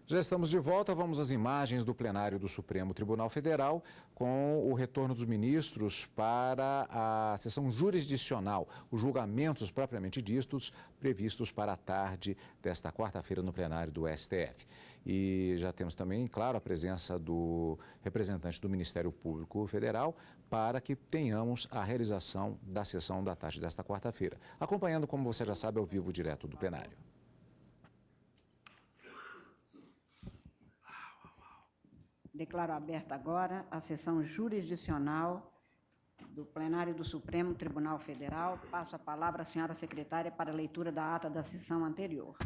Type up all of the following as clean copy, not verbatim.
Já estamos de volta, vamos às imagens do plenário do Supremo Tribunal Federal com o retorno dos ministros para a sessão jurisdicional, os julgamentos propriamente ditos previstos para a tarde desta quarta-feira no plenário do STF. E já temos também, claro, a presença do representante do Ministério Público Federal para que tenhamos a realização da sessão da tarde desta quarta-feira, acompanhando, como você já sabe, ao vivo direto do plenário. Declaro aberta agora a sessão jurisdicional do plenário do Supremo Tribunal Federal. Passo a palavra à senhora secretária para a leitura da ata da sessão anterior.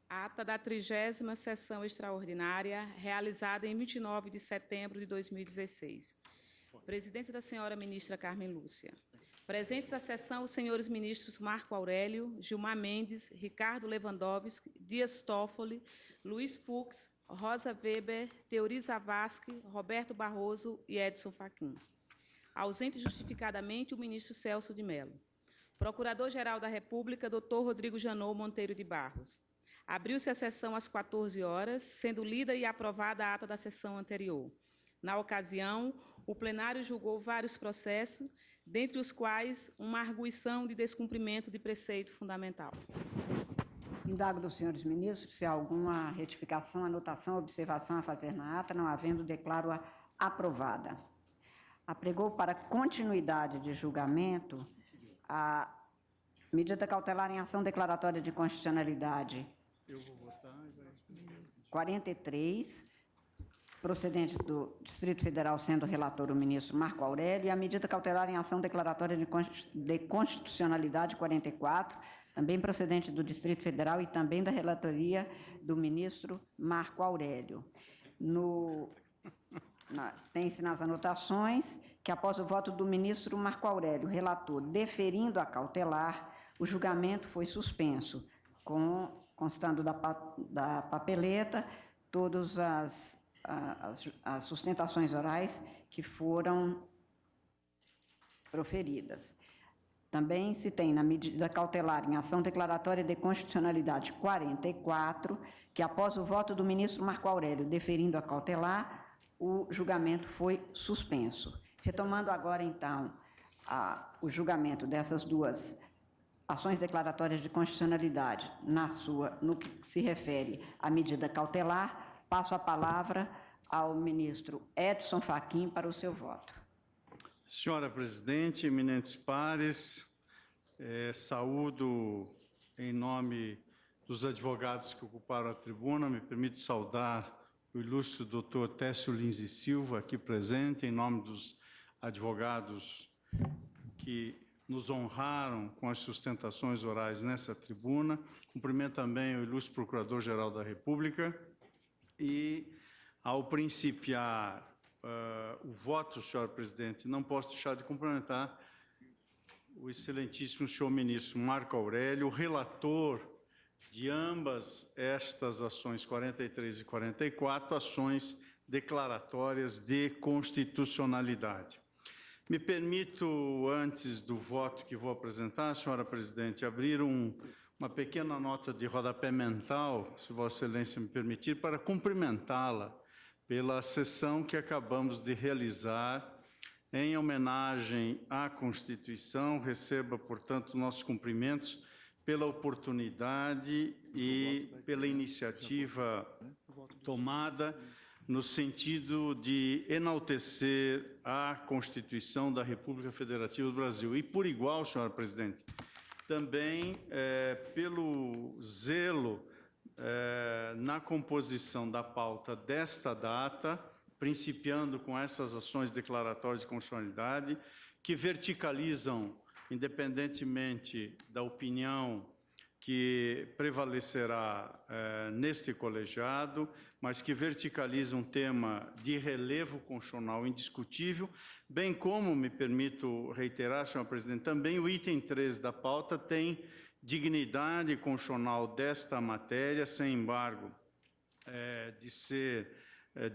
Ata da 30ª sessão extraordinária, realizada em 29 de setembro de 2016. Presidência da senhora ministra Carmen Lúcia. Presentes à sessão os senhores ministros Marco Aurélio, Gilmar Mendes, Ricardo Lewandowski, Dias Toffoli, Luiz Fux, Rosa Weber, Teori Zavascki, Roberto Barroso e Edson Fachin. Ausente justificadamente o ministro Celso de Mello. Procurador-Geral da República, Dr. Rodrigo Janot Monteiro de Barros. Abriu-se a sessão às 14 horas, sendo lida e aprovada a ata da sessão anterior. Na ocasião, o plenário julgou vários processos, dentre os quais uma arguição de descumprimento de preceito fundamental. Indago dos senhores ministros se há alguma retificação, anotação, observação a fazer na ata, não havendo, declaro-a aprovada. Apregou para continuidade de julgamento a medida cautelar em ação declaratória de constitucionalidade 43, procedente do Distrito Federal, sendo relator o ministro Marco Aurélio, e a medida cautelar em ação declaratória de constitucionalidade 44, também procedente do Distrito Federal e também da relatoria do ministro Marco Aurélio. Tem-se nas anotações que, após o voto do ministro Marco Aurélio, relator, deferindo a cautelar, o julgamento foi suspenso, constando da papeleta todas as sustentações orais que foram proferidas. Também se tem na medida cautelar em ação declaratória de constitucionalidade 44, que após o voto do ministro Marco Aurélio deferindo a cautelar, o julgamento foi suspenso. Retomando agora, então, o julgamento dessas duas ações declaratórias de constitucionalidade, no que se refere à medida cautelar, passo a palavra ao ministro Edson Fachin para o seu voto. Senhora presidente, eminentes pares, saúdo em nome dos advogados que ocuparam a tribuna, me permite saudar o ilustre doutor Técio Lins e Silva, aqui presente, em nome dos advogados que nos honraram com as sustentações orais nessa tribuna. Cumprimento também o ilustre Procurador-Geral da República e, ao principiar o voto, senhor presidente, não posso deixar de cumprimentar o excelentíssimo senhor ministro Marco Aurélio, relator de ambas estas ações 43 e 44, ações declaratórias de constitucionalidade. Me permito, antes do voto que vou apresentar, senhora presidente, abrir uma pequena nota de rodapé mental, se Vossa Excelência me permitir, para cumprimentá-la pela sessão que acabamos de realizar em homenagem à Constituição. Receba, portanto, nossos cumprimentos pela oportunidade e pela iniciativa tomada no sentido de enaltecer a Constituição da República Federativa do Brasil. E, por igual, senhora presidente, também pelo zelo na composição da pauta desta data, principiando com essas ações declaratórias de constitucionalidade, que verticalizam, independentemente da opinião que prevalecerá neste colegiado, mas que verticaliza um tema de relevo constitucional indiscutível, bem como, me permito reiterar, senhor presidente, também o item 3 da pauta tem dignidade constitucional desta matéria, sem embargo, de ser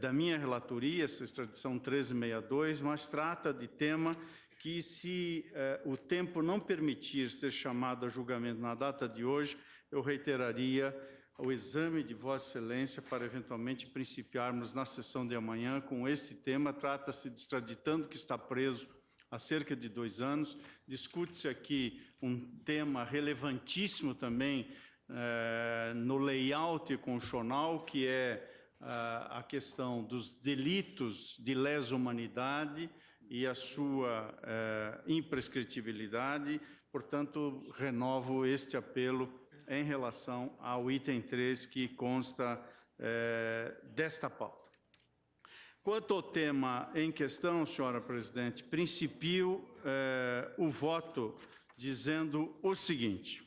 da minha relatoria, essa extradição 1362, mas trata de tema que, se o tempo não permitir ser chamado a julgamento na data de hoje, eu reiteraria o exame de Vossa Excelência para, eventualmente, principiarmos na sessão de amanhã com este tema. Trata-se de extraditando que está preso há cerca de 2 anos. Discute-se aqui um tema relevantíssimo também no layout constitucional, que é a questão dos delitos de lesa humanidade e a sua imprescritibilidade. Portanto, renovo este apelo em relação ao item 3 que consta desta pauta. Quanto ao tema em questão, senhora presidente, principio o voto dizendo o seguinte: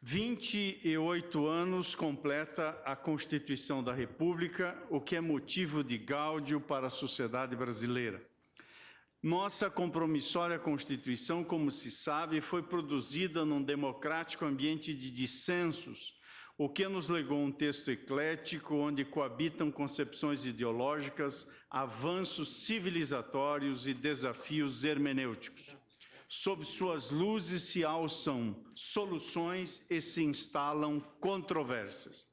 28 anos completa a Constituição da República, o que é motivo de gáudio para a sociedade brasileira. Nossa compromissória Constituição, como se sabe, foi produzida num democrático ambiente de dissensos, o que nos legou um texto eclético onde coabitam concepções ideológicas, avanços civilizatórios e desafios hermenêuticos. Sob suas luzes se alçam soluções e se instalam controvérsias.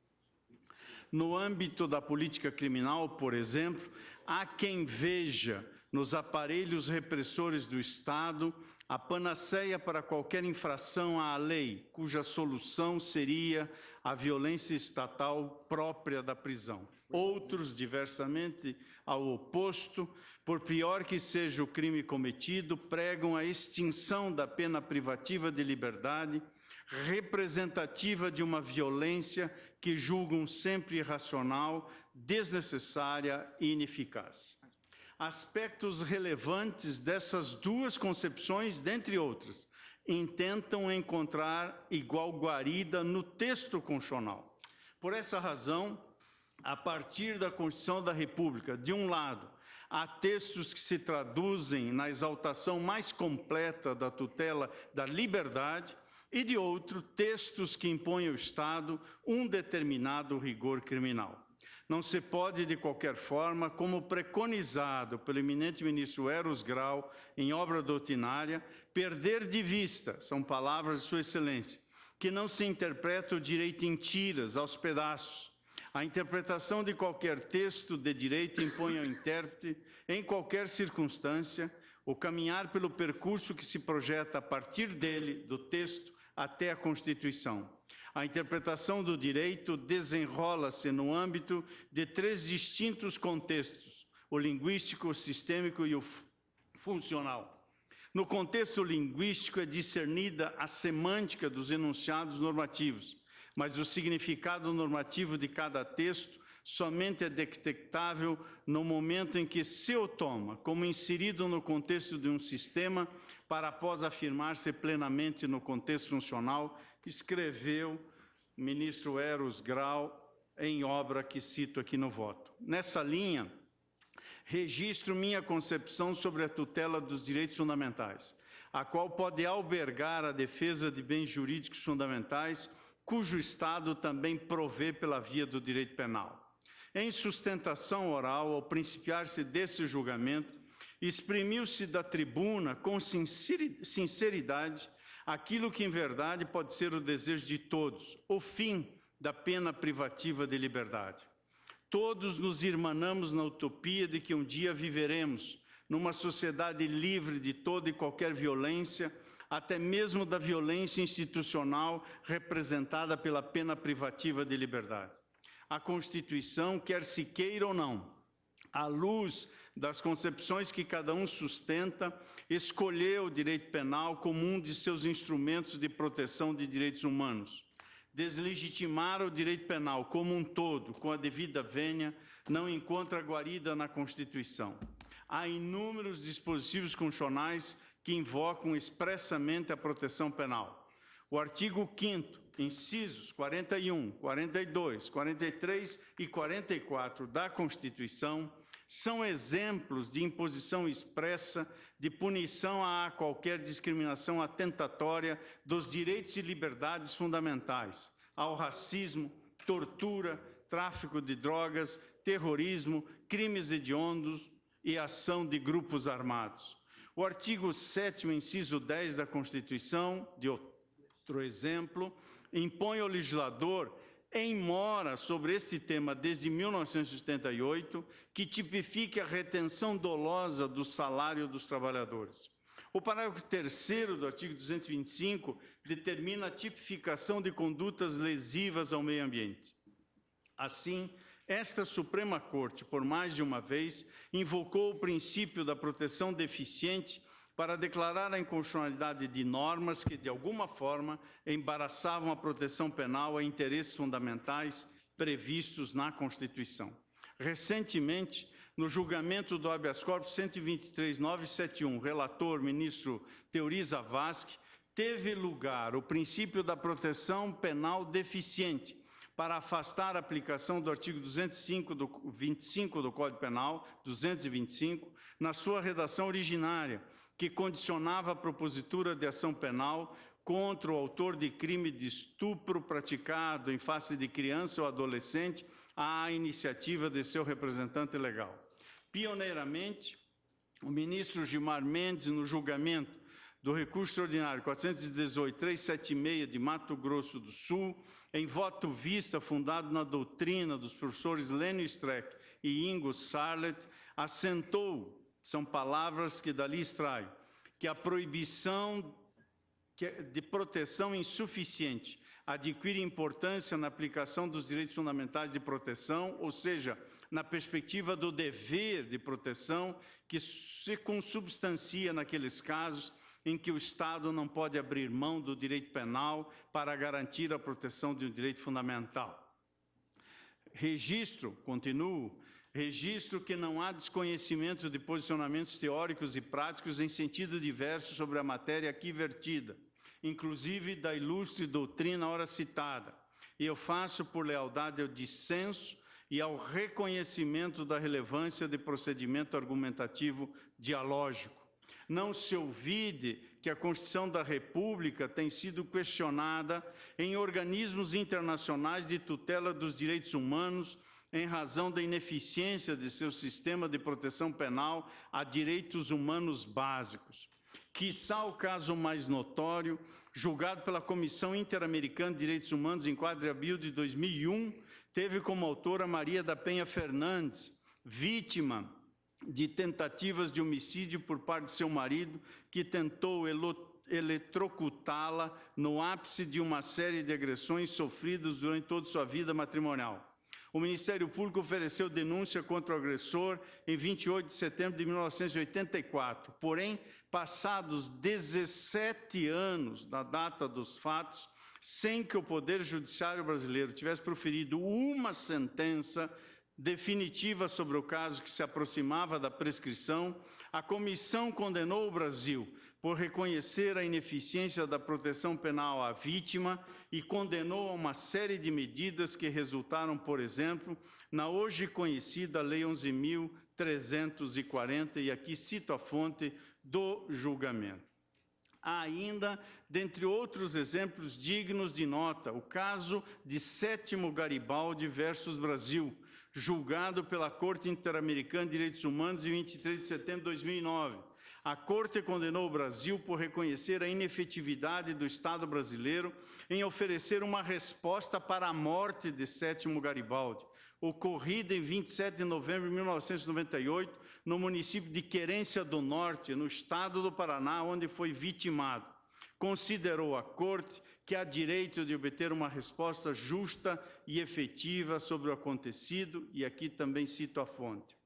No âmbito da política criminal, por exemplo, há quem veja nos aparelhos repressores do Estado a panaceia para qualquer infração à lei, cuja solução seria a violência estatal própria da prisão. Outros, diversamente ao oposto, por pior que seja o crime cometido, pregam a extinção da pena privativa de liberdade, representativa de uma violência que julgam sempre irracional, desnecessária e ineficaz. Aspectos relevantes dessas duas concepções, dentre outras, intentam encontrar igual guarida no texto constitucional. Por essa razão, a partir da Constituição da República, de um lado, há textos que se traduzem na exaltação mais completa da tutela da liberdade e, de outro, textos que impõem ao Estado um determinado rigor criminal. Não se pode, de qualquer forma, como preconizado pelo eminente ministro Eros Grau em obra doutrinária, perder de vista, são palavras de Sua Excelência, que não se interpreta o direito em tiras, aos pedaços. A interpretação de qualquer texto de direito impõe ao intérprete, em qualquer circunstância, o caminhar pelo percurso que se projeta a partir dele, do texto, até a Constituição. A interpretação do direito desenrola-se no âmbito de 3 distintos contextos: o linguístico, o sistêmico e o funcional. No contexto linguístico é discernida a semântica dos enunciados normativos, mas o significado normativo de cada texto somente é detectável no momento em que se o toma como inserido no contexto de um sistema para após afirmar-se plenamente no contexto funcional, escreveu o ministro Eros Grau em obra que cito aqui no voto. Nessa linha, registro minha concepção sobre a tutela dos direitos fundamentais, a qual pode albergar a defesa de bens jurídicos fundamentais, cujo Estado também provê pela via do direito penal. Em sustentação oral, ao principiar-se desse julgamento, exprimiu-se da tribuna com sinceridade aquilo que, em verdade, pode ser o desejo de todos, o fim da pena privativa de liberdade. Todos nos irmanamos na utopia de que um dia viveremos numa sociedade livre de toda e qualquer violência, até mesmo da violência institucional representada pela pena privativa de liberdade. A Constituição, quer se queira ou não, à luz das concepções que cada um sustenta, escolheu o direito penal como um de seus instrumentos de proteção de direitos humanos. Deslegitimar o direito penal como um todo, com a devida vênia, não encontra guarida na Constituição. Há inúmeros dispositivos constitucionais que invocam expressamente a proteção penal. O artigo 5º, incisos 41, 42, 43 e 44 da Constituição são exemplos de imposição expressa de punição a qualquer discriminação atentatória dos direitos e liberdades fundamentais, ao racismo, tortura, tráfico de drogas, terrorismo, crimes hediondos e ação de grupos armados. O artigo 7º, inciso 10 da Constituição, de outro exemplo, impõe ao legislador em mora sobre este tema desde 1978, que tipifique a retenção dolosa do salário dos trabalhadores. O parágrafo 3º do artigo 225 determina a tipificação de condutas lesivas ao meio ambiente. Assim, esta Suprema Corte, por mais de uma vez, invocou o princípio da proteção deficiente para declarar a inconstitucionalidade de normas que, de alguma forma, embaraçavam a proteção penal a interesses fundamentais previstos na Constituição. Recentemente, no julgamento do habeas corpus 123.971, relator, ministro Teori Zavascki, teve lugar o princípio da proteção penal deficiente para afastar a aplicação do artigo 225 do Código Penal, 225, na sua redação originária, que condicionava a propositura de ação penal contra o autor de crime de estupro praticado em face de criança ou adolescente à iniciativa de seu representante legal. Pioneiramente, o ministro Gilmar Mendes, no julgamento do recurso extraordinário 418.376 de Mato Grosso do Sul, em voto vista fundado na doutrina dos professores Lênio Streck e Ingo Sarlet, assentou, são palavras que dali extraio, que a proibição de proteção insuficiente adquire importância na aplicação dos direitos fundamentais de proteção, ou seja, na perspectiva do dever de proteção que se consubstancia naqueles casos em que o Estado não pode abrir mão do direito penal para garantir a proteção de um direito fundamental. Registro que não há desconhecimento de posicionamentos teóricos e práticos em sentido diverso sobre a matéria aqui vertida, inclusive da ilustre doutrina ora citada, e eu faço por lealdade ao dissenso e ao reconhecimento da relevância de procedimento argumentativo dialógico. Não se olvide que a Constituição da República tem sido questionada em organismos internacionais de tutela dos direitos humanos em razão da ineficiência de seu sistema de proteção penal a direitos humanos básicos. Quiçá o caso mais notório, julgado pela Comissão Interamericana de Direitos Humanos em 4 de abril de 2001, teve como autora Maria da Penha Fernandes, vítima de tentativas de homicídio por parte de seu marido, que tentou eletrocutá-la no ápice de uma série de agressões sofridas durante toda sua vida matrimonial. O Ministério Público ofereceu denúncia contra o agressor em 28 de setembro de 1984. Porém, passados 17 anos da data dos fatos, sem que o Poder Judiciário brasileiro tivesse proferido uma sentença definitiva sobre o caso que se aproximava da prescrição, a comissão condenou o Brasil por reconhecer a ineficiência da proteção penal à vítima e condenou a uma série de medidas que resultaram, por exemplo, na hoje conhecida Lei 11.340, e aqui cito a fonte do julgamento. Há ainda, dentre outros exemplos dignos de nota, o caso de Sétimo Garibaldi versus Brasil, julgado pela Corte Interamericana de Direitos Humanos em 23 de setembro de 2009. A Corte condenou o Brasil por reconhecer a inefetividade do Estado brasileiro em oferecer uma resposta para a morte de Sétimo Garibaldi, ocorrida em 27 de novembro de 1998, no município de Querência do Norte, no estado do Paraná, onde foi vitimado. Considerou a Corte que há direito de obter uma resposta justa e efetiva sobre o acontecido, e aqui também cito a fonte.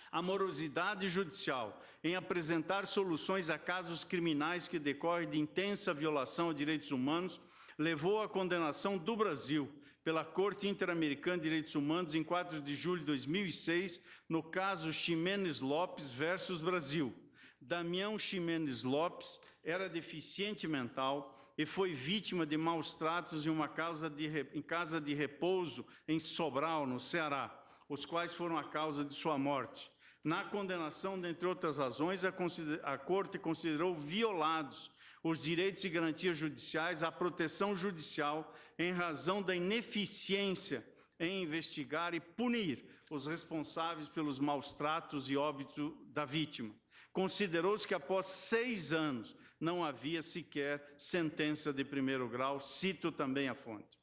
A morosidade judicial em apresentar soluções a casos criminais que decorrem de intensa violação a direitos humanos levou à condenação do Brasil pela Corte Interamericana de Direitos Humanos em 4 de julho de 2006, no caso Ximenes Lopes versus Brasil. Damião Ximenes Lopes era deficiente mental e foi vítima de maus tratos em casa de repouso em Sobral, no Ceará, os quais foram a causa de sua morte. Na condenação, dentre outras razões, a Corte considerou violados os direitos e garantias judiciais à proteção judicial em razão da ineficiência em investigar e punir os responsáveis pelos maus tratos e óbito da vítima. Considerou-se que após 6 anos não havia sequer sentença de primeiro grau, cito também a fonte.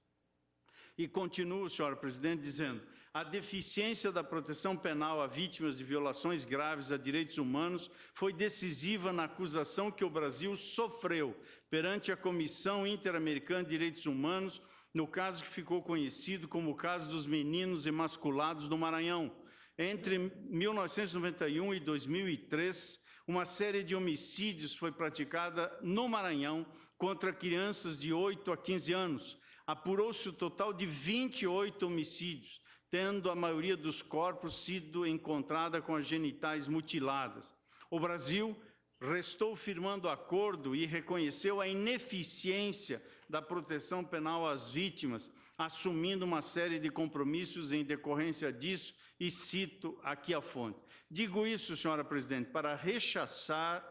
E continuo, senhora presidente, dizendo: a deficiência da proteção penal a vítimas de violações graves a direitos humanos foi decisiva na acusação que o Brasil sofreu perante a Comissão Interamericana de Direitos Humanos, no caso que ficou conhecido como o caso dos meninos emasculados do Maranhão. Entre 1991 e 2003, uma série de homicídios foi praticada no Maranhão contra crianças de 8 a 15 anos. Apurou-se o total de 28 homicídios, tendo a maioria dos corpos sido encontrada com as genitais mutiladas. O Brasil restou firmando acordo e reconheceu a ineficiência da proteção penal às vítimas, assumindo uma série de compromissos em decorrência disso, e cito aqui a fonte. Digo isso, senhora presidente, para rechaçar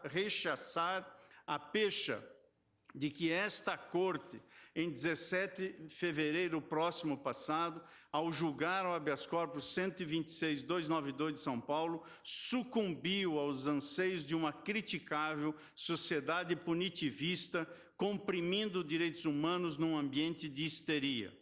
a pecha de que esta Corte, em 17 de fevereiro próximo passado, ao julgar o habeas corpus 126.292 de São Paulo, sucumbiu aos anseios de uma criticável sociedade punitivista, comprimindo direitos humanos num ambiente de histeria.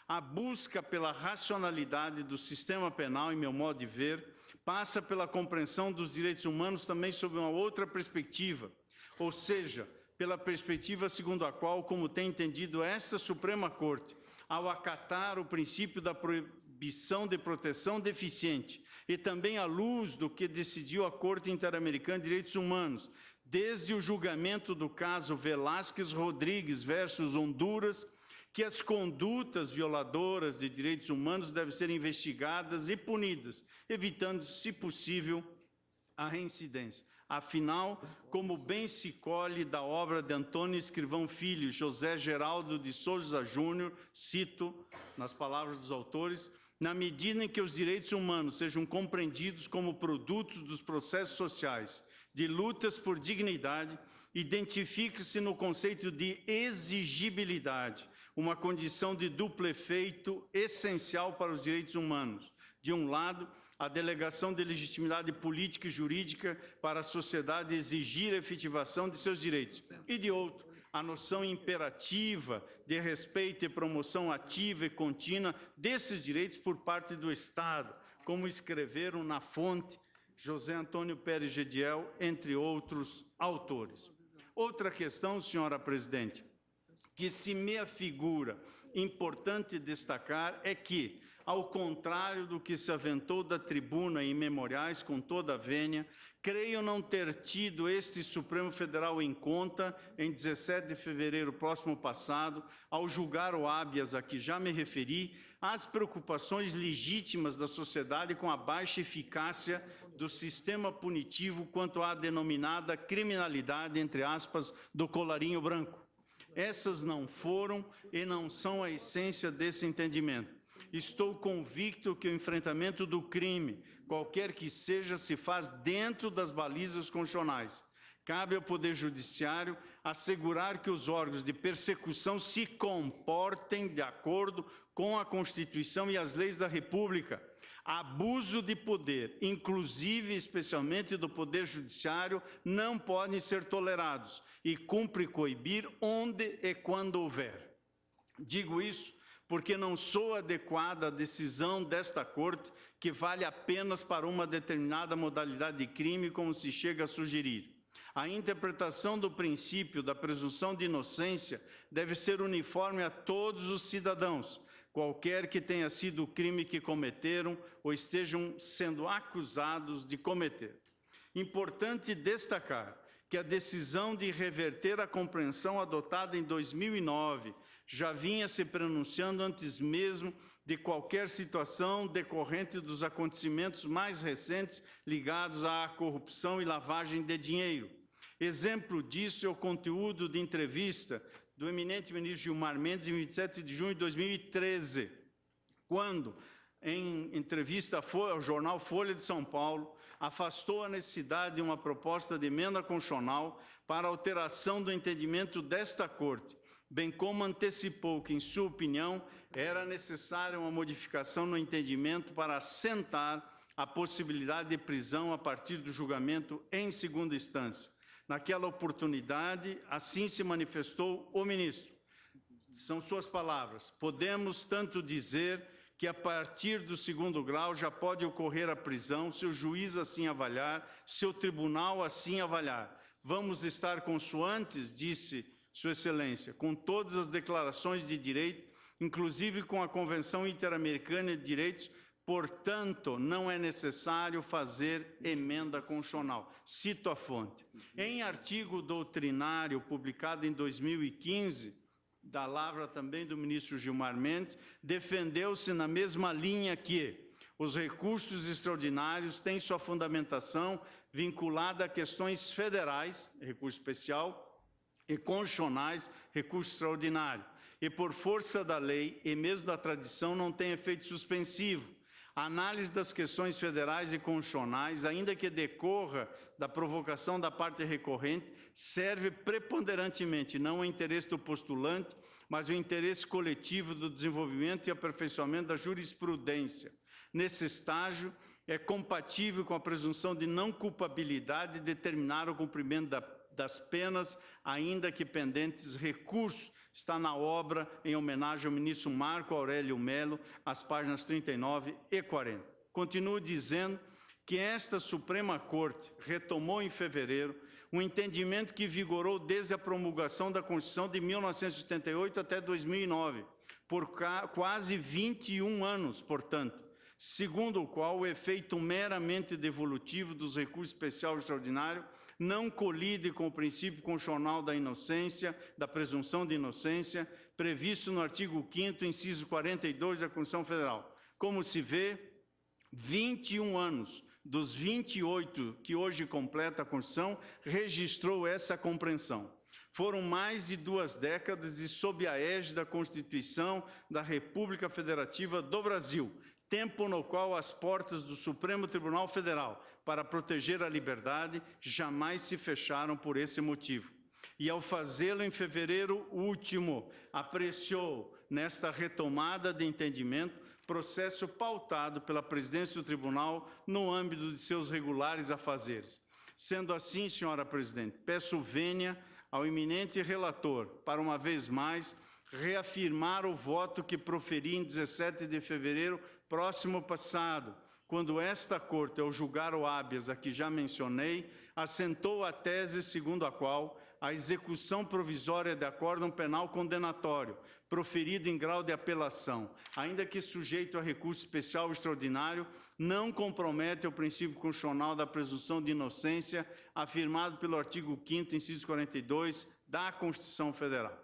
A busca pela racionalidade do sistema penal, em meu modo de ver, passa pela compreensão dos direitos humanos também sob uma outra perspectiva, ou seja, pela perspectiva segundo a qual, como tem entendido esta Suprema Corte, ao acatar o princípio da proibição de proteção deficiente e também à luz do que decidiu a Corte Interamericana de Direitos Humanos, desde o julgamento do caso Velázquez Rodrigues versus Honduras, que as condutas violadoras de direitos humanos devem ser investigadas e punidas, evitando, se possível, a reincidência. Afinal, como bem se colhe da obra de Antônio Escrivão Filho, José Geraldo de Souza Júnior, cito, nas palavras dos autores, na medida em que os direitos humanos sejam compreendidos como produtos dos processos sociais, de lutas por dignidade, identifique-se no conceito de exigibilidade, uma condição de duplo efeito essencial para os direitos humanos. De um lado, a delegação de legitimidade política e jurídica para a sociedade exigir a efetivação de seus direitos. E de outro, a noção imperativa de respeito e promoção ativa e contínua desses direitos por parte do Estado, como escreveram na fonte José Antônio Pérez Gediel, entre outros autores. Outra questão, senhora presidente, que se me afigura importante destacar é que, ao contrário do que se aventou da tribuna em memoriais com toda a vênia, creio não ter tido este Supremo Federal em conta, em 17 de fevereiro próximo passado, ao julgar o habeas a que já me referi, as preocupações legítimas da sociedade com a baixa eficácia do sistema punitivo quanto à denominada criminalidade, entre aspas, do colarinho branco. Essas não foram e não são a essência desse entendimento. Estou convicto que o enfrentamento do crime, qualquer que seja, se faz dentro das balizas constitucionais. Cabe ao Poder Judiciário assegurar que os órgãos de persecução se comportem de acordo com a Constituição e as leis da República. Abuso de poder, inclusive e especialmente do Poder Judiciário, não podem ser tolerados e cumpre coibir onde e quando houver. Digo isso porque não sou adequada a decisão desta Corte que vale apenas para uma determinada modalidade de crime, como se chega a sugerir. A interpretação do princípio da presunção de inocência deve ser uniforme a todos os cidadãos, qualquer que tenha sido o crime que cometeram ou estejam sendo acusados de cometer. Importante destacar que a decisão de reverter a compreensão adotada em 2009 já vinha se pronunciando antes mesmo de qualquer situação decorrente dos acontecimentos mais recentes ligados à corrupção e lavagem de dinheiro. Exemplo disso é o conteúdo de entrevista do eminente ministro Gilmar Mendes, em 27 de junho de 2013, quando, em entrevista ao jornal Folha de São Paulo, afastou a necessidade de uma proposta de emenda constitucional para alteração do entendimento desta Corte, bem como antecipou que, em sua opinião, era necessária uma modificação no entendimento para assentar a possibilidade de prisão a partir do julgamento em segunda instância. Naquela oportunidade, assim se manifestou o ministro. São suas palavras. Podemos tanto dizer que a partir do 2º grau já pode ocorrer a prisão, se o juiz assim avaliar, se o tribunal assim avaliar. Vamos estar consoantes, disse Sua Excelência, com todas as declarações de direito, inclusive com a Convenção Interamericana de Direitos, portanto, não é necessário fazer emenda constitucional. Cito a fonte. Em artigo doutrinário publicado em 2015, da lavra também do ministro Gilmar Mendes, defendeu-se na mesma linha que os recursos extraordinários têm sua fundamentação vinculada a questões federais, recurso especial, e constitucionais, recurso extraordinário. E por força da lei e mesmo da tradição não tem efeito suspensivo. A análise das questões federais e constitucionais, ainda que decorra da provocação da parte recorrente, serve preponderantemente não ao interesse do postulante, mas ao interesse coletivo do desenvolvimento e aperfeiçoamento da jurisprudência. Nesse estágio, é compatível com a presunção de não culpabilidade determinar o cumprimento das penas, ainda que pendentes recursos. Está na obra em homenagem ao ministro Marco Aurélio Melo, as páginas 39 e 40. Continuo dizendo que esta Suprema Corte retomou em fevereiro um entendimento que vigorou desde a promulgação da Constituição de 1988 até 2009, por quase 21 anos, portanto, segundo o qual o efeito meramente devolutivo dos recursos especial e extraordinário não colide com o princípio constitucional da inocência, da presunção de inocência, previsto no artigo 5º, inciso 42 da Constituição Federal. Como se vê, 21 anos dos 28 que hoje completa a Constituição registrou essa compreensão. Foram mais de 2 décadas de sob a égide da Constituição da República Federativa do Brasil, tempo no qual as portas do Supremo Tribunal Federal para proteger a liberdade jamais se fecharam por esse motivo. E ao fazê-lo em fevereiro último, apreciou nesta retomada de entendimento processo pautado pela presidência do tribunal no âmbito de seus regulares afazeres. Sendo assim, senhora presidente, peço vênia ao eminente relator para, uma vez mais, reafirmar o voto que proferi em 17 de fevereiro próximo passado, quando esta Corte, ao julgar o habeas a que já mencionei, assentou a tese segundo a qual a execução provisória de acórdão penal condenatório, proferido em grau de apelação, ainda que sujeito a recurso especial extraordinário, não compromete o princípio constitucional da presunção de inocência, afirmado pelo artigo 5º, inciso 42, da Constituição Federal.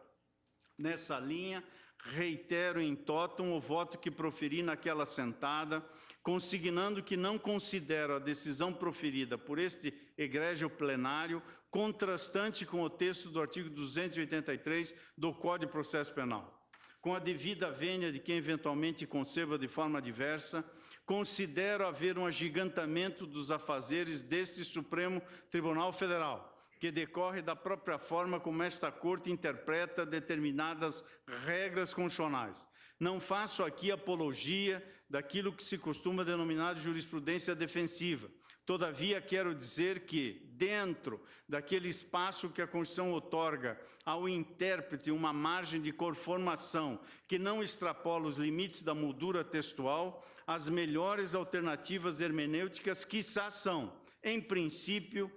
Nessa linha, reitero em totum o voto que proferi naquela sentada, consignando que não considero a decisão proferida por este egrégio plenário contrastante com o texto do artigo 283 do Código de Processo Penal. Com a devida vênia de quem eventualmente conceba de forma diversa, considero haver um agigantamento dos afazeres deste Supremo Tribunal Federal, que decorre da própria forma como esta Corte interpreta determinadas regras constitucionais. Não faço aqui apologia daquilo que se costuma denominar de jurisprudência defensiva. Todavia, quero dizer que, dentro daquele espaço que a Constituição outorga ao intérprete uma margem de conformação que não extrapola os limites da moldura textual, as melhores alternativas hermenêuticas, quiçá são, em princípio,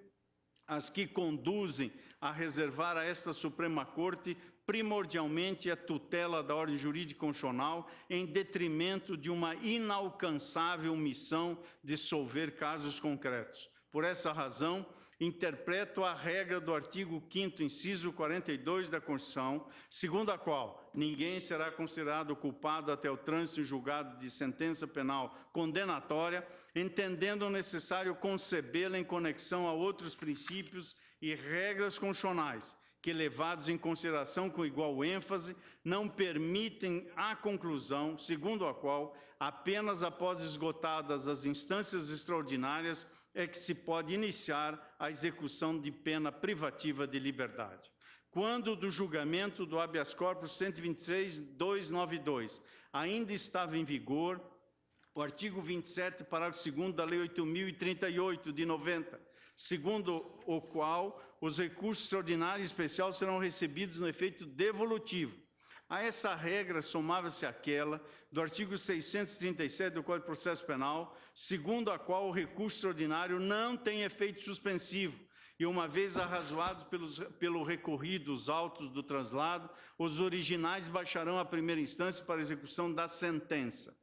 as que conduzem a reservar a esta Suprema Corte primordialmente a tutela da ordem jurídica constitucional em detrimento de uma inalcançável missão de solver casos concretos. Por essa razão, interpreto a regra do artigo 5º, inciso 42 da Constituição, segundo a qual ninguém será considerado culpado até o trânsito em julgado de sentença penal condenatória, entendendo necessário concebê-la em conexão a outros princípios e regras constitucionais, que, levados em consideração com igual ênfase, não permitem a conclusão, segundo a qual, apenas após esgotadas as instâncias extraordinárias, é que se pode iniciar a execução de pena privativa de liberdade. Quando do julgamento do habeas corpus 123.292 ainda estava em vigor o artigo 27, parágrafo 2º da Lei 8.038, de 90, segundo o qual os recursos extraordinário e especial serão recebidos no efeito devolutivo. A essa regra somava-se aquela do artigo 637 do Código de Processo Penal, segundo a qual o recurso extraordinário não tem efeito suspensivo, e uma vez arrazoados pelo recorrido os autos do translado, os originais baixarão à primeira instância para execução da sentença.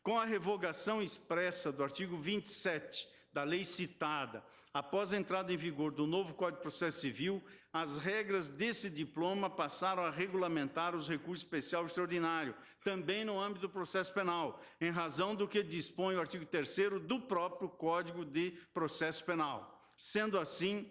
Com a revogação expressa do artigo 27 da lei citada, após a entrada em vigor do novo Código de Processo Civil, as regras desse diploma passaram a regulamentar os recursos especial e extraordinário, também no âmbito do processo penal, em razão do que dispõe o artigo 3º do próprio Código de Processo Penal. Sendo assim,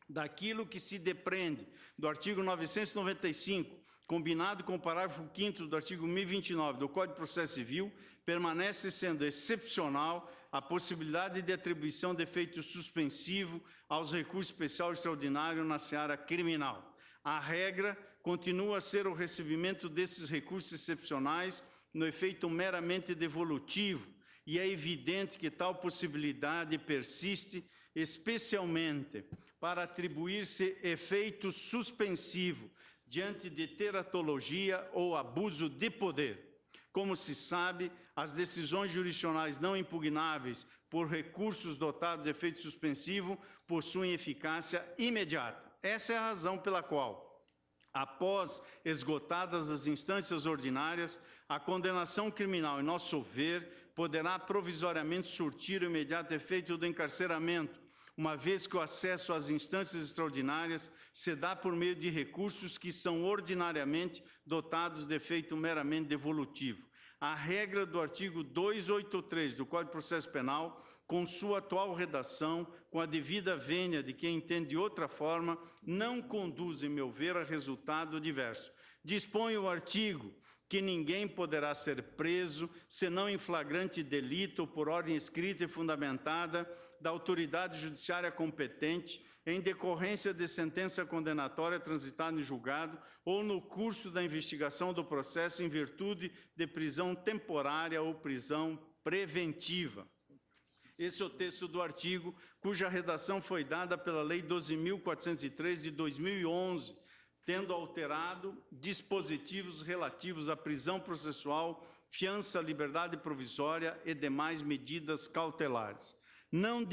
daquilo que se depreende do artigo 995, combinado com o parágrafo 5º do artigo 1029 do Código de Processo Civil, permanece sendo excepcional a possibilidade de atribuição de efeito suspensivo aos recursos especial e extraordinário na seara criminal. A regra continua a ser o recebimento desses recursos excepcionais no efeito meramente devolutivo, e é evidente que tal possibilidade persiste, especialmente para atribuir-se efeito suspensivo diante de teratologia ou abuso de poder. Como se sabe, as decisões jurisdicionais não impugnáveis por recursos dotados de efeito suspensivo possuem eficácia imediata. Essa é a razão pela qual, após esgotadas as instâncias ordinárias, a condenação criminal, em nosso ver, poderá provisoriamente surtir o imediato efeito do encarceramento, uma vez que o acesso às instâncias extraordinárias se dá por meio de recursos que são ordinariamente dotados de efeito meramente devolutivo. A regra do artigo 283 do Código de Processo Penal, com sua atual redação, com a devida vênia de quem entende de outra forma, não conduz, em meu ver, a resultado diverso. Dispõe o artigo que ninguém poderá ser preso, senão em flagrante delito ou por ordem escrita e fundamentada da autoridade judiciária competente, em decorrência de sentença condenatória transitada em julgado ou no curso da investigação do processo em virtude de prisão temporária ou prisão preventiva. Esse é o texto do artigo, cuja redação foi dada pela Lei 12.403 de 2011, tendo alterado dispositivos relativos à prisão processual, fiança, liberdade provisória e demais medidas cautelares. Não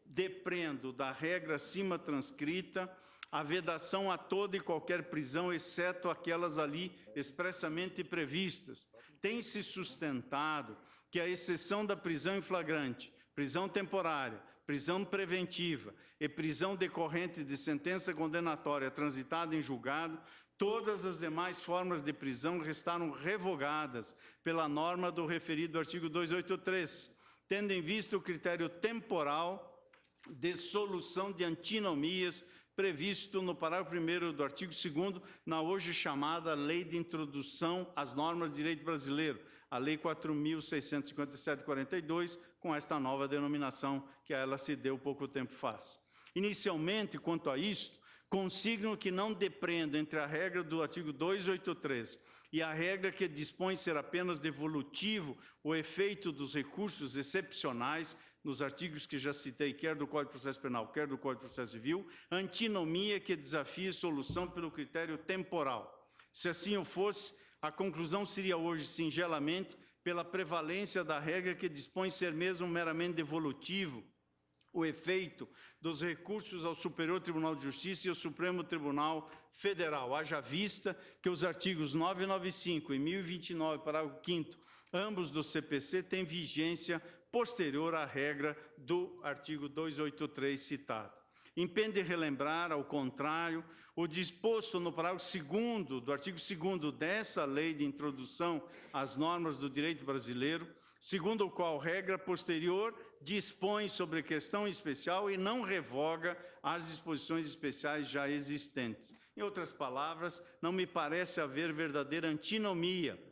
depreendo da regra acima transcrita a vedação a toda e qualquer prisão, exceto aquelas ali expressamente previstas. Tem-se sustentado que a exceção da prisão em flagrante, prisão temporária, prisão preventiva e prisão decorrente de sentença condenatória transitada em julgado, todas as demais formas de prisão restaram revogadas pela norma do referido artigo 283, tendo em vista o critério temporal de solução de antinomias previsto no parágrafo 1º do artigo 2º, na hoje chamada Lei de Introdução às Normas de Direito Brasileiro, a Lei 4.657/42, com esta nova denominação que a ela se deu pouco tempo faz. Inicialmente, quanto a isto, consigno que não depreendo entre a regra do artigo 283 e a regra que dispõe ser apenas devolutivo o efeito dos recursos excepcionais, nos artigos que já citei, quer do Código de Processo Penal, quer do Código de Processo Civil, antinomia que desafia solução pelo critério temporal. Se assim o fosse, a conclusão seria hoje, singelamente, pela prevalência da regra que dispõe ser mesmo meramente devolutivo o efeito dos recursos ao Superior Tribunal de Justiça e ao Supremo Tribunal Federal, haja vista que os artigos 995 e 1029, parágrafo 5º, ambos do CPC, têm vigência posterior à regra do artigo 283 citado. Impende relembrar, ao contrário, o disposto no parágrafo 2º do artigo 2º dessa Lei de Introdução às Normas do Direito Brasileiro, segundo o qual regra posterior dispõe sobre questão especial e não revoga as disposições especiais já existentes. Em outras palavras, não me parece haver verdadeira antinomia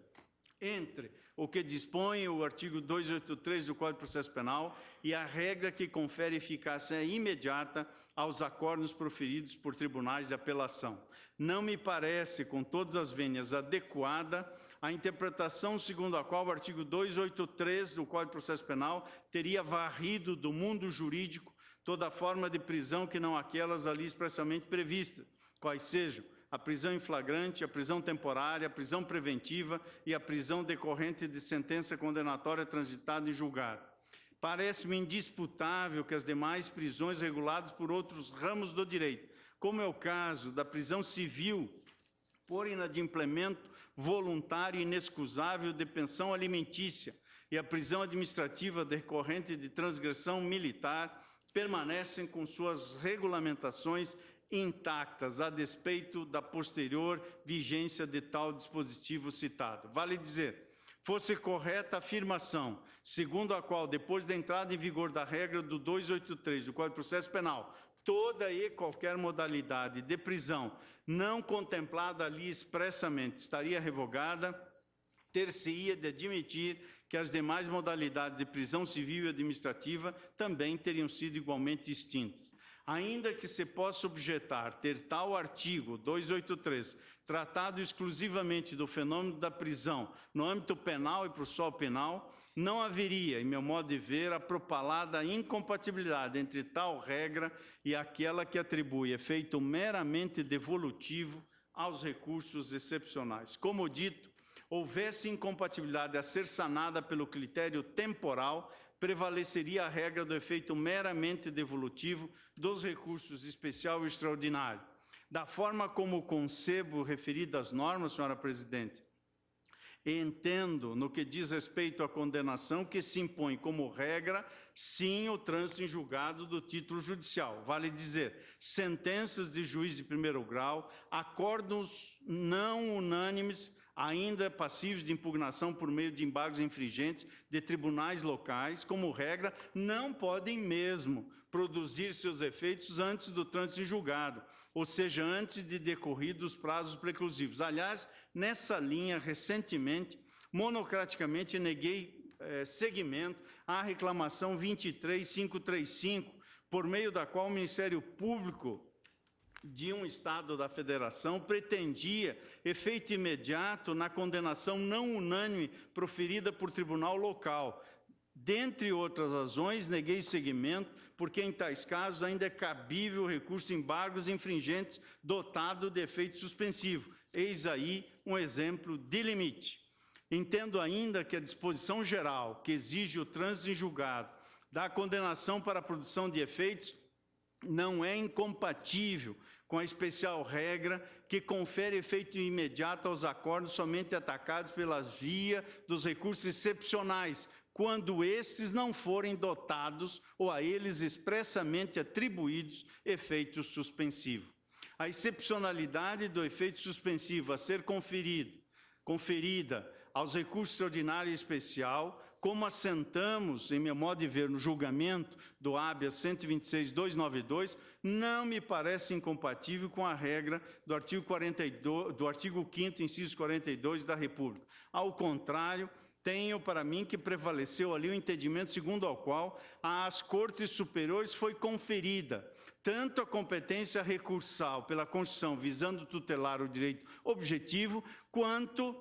entre o que dispõe o artigo 283 do Código de Processo Penal e a regra que confere eficácia imediata aos acordos proferidos por tribunais de apelação. Não me parece, com todas as vênias, adequada a interpretação segundo a qual o artigo 283 do Código de Processo Penal teria varrido do mundo jurídico toda forma de prisão que não aquelas ali expressamente previstas, quais sejam a prisão em flagrante, a prisão temporária, a prisão preventiva e a prisão decorrente de sentença condenatória transitada em julgado. Parece-me indisputável que as demais prisões reguladas por outros ramos do direito, como é o caso da prisão civil por inadimplemento voluntário e inexcusável de pensão alimentícia e a prisão administrativa decorrente de transgressão militar, permanecem com suas regulamentações intactas, a despeito da posterior vigência de tal dispositivo citado. Vale dizer, fosse correta a afirmação, segundo a qual, depois da entrada em vigor da regra do 283 do Código de Processo Penal, toda e qualquer modalidade de prisão não contemplada ali expressamente estaria revogada, ter-se-ia de admitir que as demais modalidades de prisão civil e administrativa também teriam sido igualmente extintas. Ainda que se possa objetar ter tal artigo 283 tratado exclusivamente do fenômeno da prisão no âmbito penal e processual penal, não haveria, em meu modo de ver, a propalada incompatibilidade entre tal regra e aquela que atribui efeito meramente devolutivo aos recursos excepcionais. Como dito, houvesse incompatibilidade a ser sanada pelo critério temporal, prevaleceria a regra do efeito meramente devolutivo dos recursos especial e extraordinário. Da forma como concebo referidas normas, senhora presidente, entendo, no que diz respeito à condenação, que se impõe como regra, sim, o trânsito em julgado do título judicial. Vale dizer, sentenças de juiz de primeiro grau, acordos não unânimes, ainda passíveis de impugnação por meio de embargos infringentes de tribunais locais, como regra, não podem mesmo produzir seus efeitos antes do trânsito em julgado, ou seja, antes de decorridos prazos preclusivos. Aliás, nessa linha, recentemente, monocraticamente neguei seguimento à reclamação 23535, por meio da qual o Ministério Público de um Estado da Federação pretendia efeito imediato na condenação não unânime proferida por tribunal local. Dentre outras razões, neguei seguimento, porque em tais casos ainda é cabível o recurso de embargos infringentes dotado de efeito suspensivo. Eis aí um exemplo de limite. Entendo ainda que a disposição geral que exige o trânsito em julgado da condenação para a produção de efeitos não é incompatível com a especial regra que confere efeito imediato aos acordos somente atacados pelas vias dos recursos excepcionais, quando esses não forem dotados ou a eles expressamente atribuídos efeito suspensivo. A excepcionalidade do efeito suspensivo a ser conferida aos recursos extraordinário e especial, como assentamos, em meu modo de ver, no julgamento do habeas 126.292, não me parece incompatível com a regra do artigo 5º, inciso 42 da República. Ao contrário, tenho para mim que prevaleceu ali o entendimento segundo ao qual às Cortes Superiores foi conferida tanto a competência recursal pela Constituição visando tutelar o direito objetivo, quanto,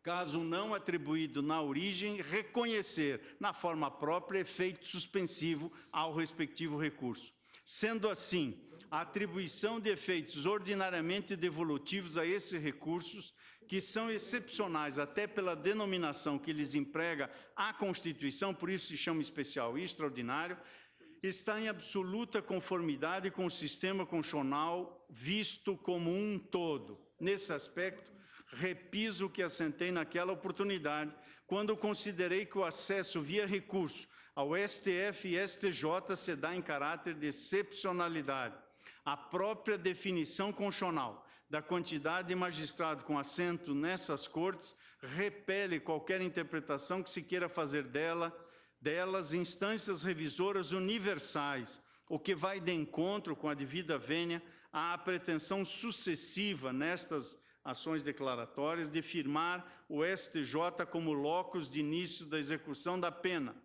caso não atribuído na origem, reconhecer na forma própria efeito suspensivo ao respectivo recurso. Sendo assim, a atribuição de efeitos ordinariamente devolutivos a esses recursos, que são excepcionais até pela denominação que lhes emprega a Constituição, por isso se chama especial e extraordinário, está em absoluta conformidade com o sistema constitucional visto como um todo. Nesse aspecto, repiso o que assentei naquela oportunidade, quando considerei que o acesso via recurso ao STF e STJ se dá em caráter de excepcionalidade. A própria definição constitucional da quantidade de magistrados com assento nessas cortes repele qualquer interpretação que se queira fazer delas instâncias revisoras universais, o que vai de encontro com a devida vênia à pretensão sucessiva nestas ações declaratórias de firmar o STJ como locus de início da execução da pena.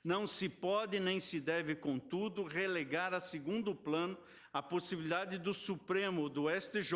Não se pode nem se deve, contudo, relegar a segundo plano a possibilidade do Supremo, do STJ,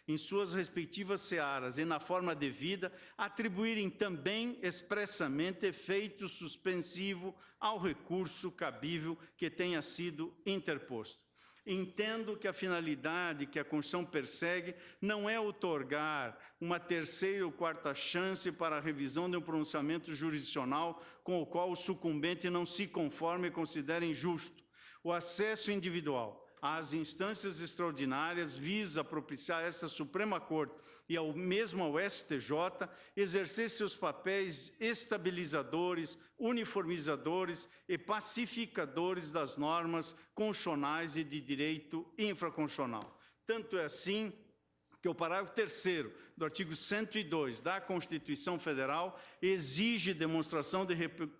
em suas respectivas searas e na forma devida, atribuírem também expressamente efeito suspensivo ao recurso cabível que tenha sido interposto. Entendo que a finalidade que a Constituição persegue não é outorgar uma terceira ou quarta chance para a revisão de um pronunciamento jurisdicional com o qual o sucumbente não se conforme e considere injusto. O acesso individual às instâncias extraordinárias visa propiciar a esta Suprema Corte e mesmo ao STJ exercer seus papéis estabilizadores, uniformizadores e pacificadores das normas constitucionais e de direito infraconstitucional. Tanto é assim que o parágrafo 3º do artigo 102 da Constituição Federal exige demonstração de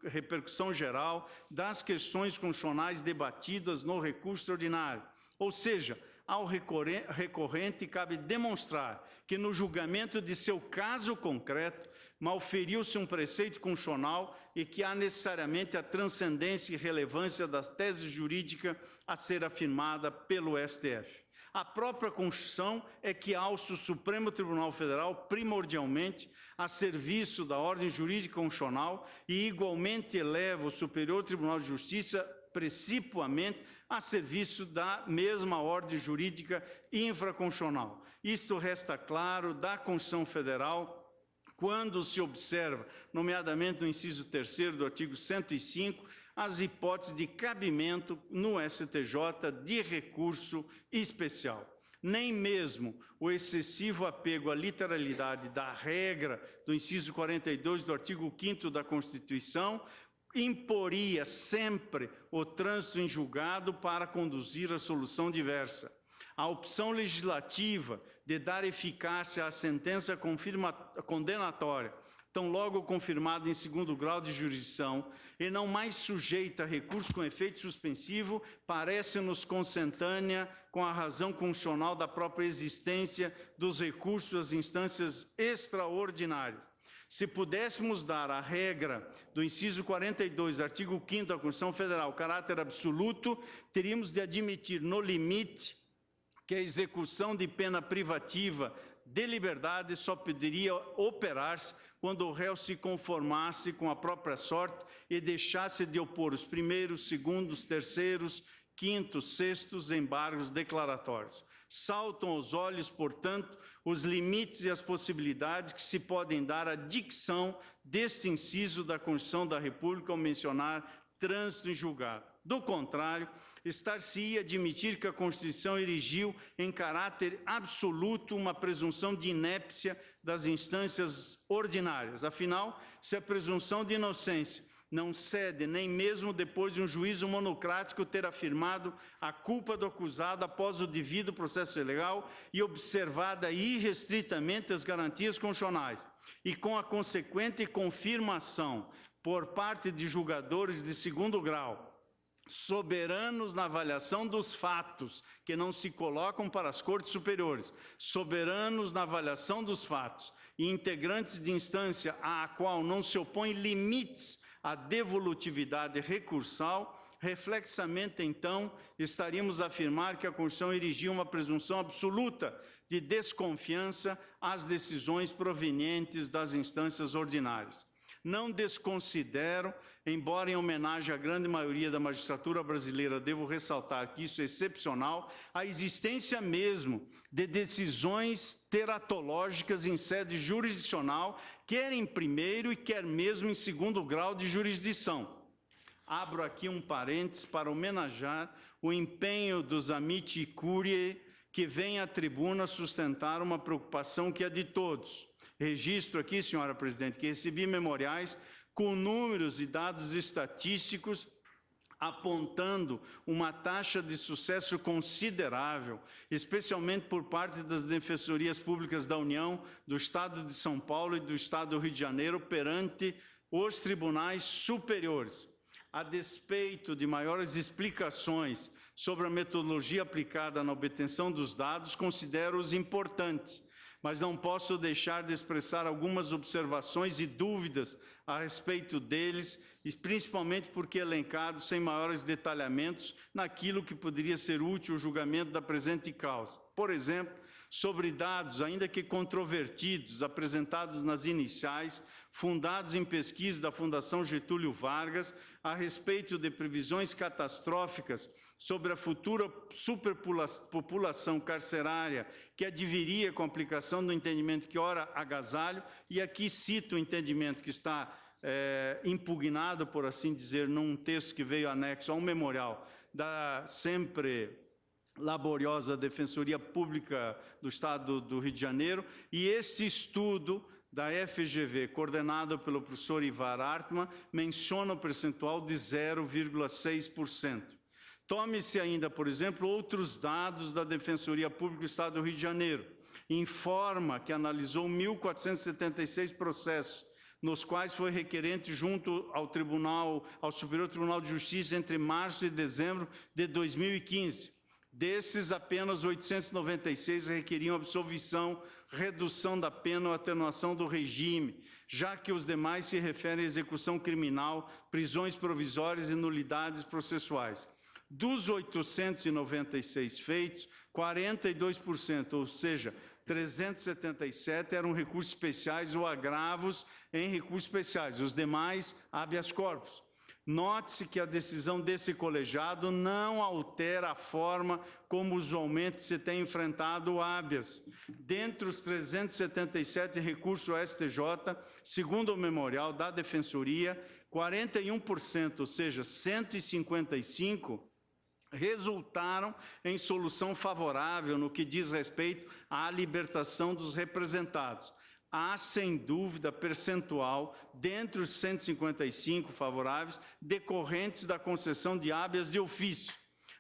repercussão geral das questões constitucionais debatidas no recurso extraordinário. Ou seja, ao recorrente cabe demonstrar que no julgamento de seu caso concreto malferiu-se um preceito constitucional e que há necessariamente a transcendência e relevância da tese jurídica a ser afirmada pelo STF. A própria Constituição é que alça o Supremo Tribunal Federal primordialmente a serviço da ordem jurídica constitucional e igualmente eleva o Superior Tribunal de Justiça precipuamente a serviço da mesma ordem jurídica infraconstitucional. Isto resta claro da Constituição Federal quando se observa, nomeadamente no inciso 3º do artigo 105, as hipóteses de cabimento no STJ de recurso especial. Nem mesmo o excessivo apego à literalidade da regra do inciso 42 do artigo 5º da Constituição imporia sempre o trânsito em julgado para conduzir a solução diversa. A opção legislativa de dar eficácia à sentença condenatória, tão logo confirmada em segundo grau de jurisdição e não mais sujeita a recurso com efeito suspensivo, parece-nos consentânea com a razão constitucional da própria existência dos recursos às instâncias extraordinárias. Se pudéssemos dar à regra do inciso 42, artigo 5º da Constituição Federal, caráter absoluto, teríamos de admitir, no limite, que a execução de pena privativa de liberdade só poderia operar-se quando o réu se conformasse com a própria sorte e deixasse de opor os primeiros, segundos, terceiros, quintos, sextos embargos declaratórios. Saltam aos olhos, portanto, os limites e as possibilidades que se podem dar à dicção deste inciso da Constituição da República ao mencionar trânsito em julgado. Do contrário, estar-se-ia admitir que a Constituição erigiu em caráter absoluto uma presunção de inépcia das instâncias ordinárias. Afinal, se a presunção de inocência não cede nem mesmo depois de um juízo monocrático ter afirmado a culpa do acusado após o devido processo legal e observada irrestritamente as garantias constitucionais, e com a consequente confirmação por parte de julgadores de segundo grau, soberanos na avaliação dos fatos, que não se colocam para as cortes superiores, soberanos na avaliação dos fatos, e integrantes de instância à qual não se opõem limites à devolutividade recursal, reflexamente, então, estaríamos a afirmar que a Constituição erigiu uma presunção absoluta de desconfiança às decisões provenientes das instâncias ordinárias. Não desconsidero, embora em homenagem à grande maioria da magistratura brasileira, devo ressaltar que isso é excepcional, a existência mesmo de decisões teratológicas em sede jurisdicional, quer em primeiro e quer mesmo em segundo grau de jurisdição. Abro aqui um parênteses para homenagear o empenho dos Amici Curiae, que vem à tribuna sustentar uma preocupação que é de todos. Registro aqui, senhora presidente, que recebi memoriais com números e dados estatísticos apontando uma taxa de sucesso considerável, especialmente por parte das defensorias públicas da União, do Estado de São Paulo e do Estado do Rio de Janeiro perante os tribunais superiores. A despeito de maiores explicações sobre a metodologia aplicada na obtenção dos dados, considero-os importantes, mas não posso deixar de expressar algumas observações e dúvidas a respeito deles, e principalmente porque elencados sem maiores detalhamentos naquilo que poderia ser útil ao julgamento da presente causa. Por exemplo, sobre dados, ainda que controvertidos, apresentados nas iniciais, fundados em pesquisa da Fundação Getúlio Vargas, a respeito de previsões catastróficas sobre a futura superpopulação carcerária que adviria com a aplicação do entendimento que ora agasalho, e aqui cito o entendimento que está impugnado, por assim dizer, num texto que veio anexo a um memorial da sempre laboriosa Defensoria Pública do Estado do Rio de Janeiro, e esse estudo da FGV, coordenado pelo professor Ivar Artmann, menciona o percentual de 0,6%. Tome-se ainda, por exemplo, outros dados da Defensoria Pública do Estado do Rio de Janeiro. Informa que analisou 1.476 processos, nos quais foi requerente junto ao Superior Tribunal de Justiça entre março e dezembro de 2015. Desses, apenas 896 requeriam absolvição, redução da pena ou atenuação do regime, já que os demais se referem à execução criminal, prisões provisórias e nulidades processuais. Dos 896 feitos, 42%, ou seja, 377 eram recursos especiais ou agravos em recursos especiais, os demais habeas corpus. Note-se que a decisão desse colegiado não altera a forma como usualmente se tem enfrentado o habeas. Dentre os 377 recursos ao STJ, segundo o memorial da Defensoria, 41%, ou seja, 155, resultaram em solução favorável no que diz respeito à libertação dos representados. Há, sem dúvida, percentual, dentre os 155 favoráveis, decorrentes da concessão de habeas de ofício,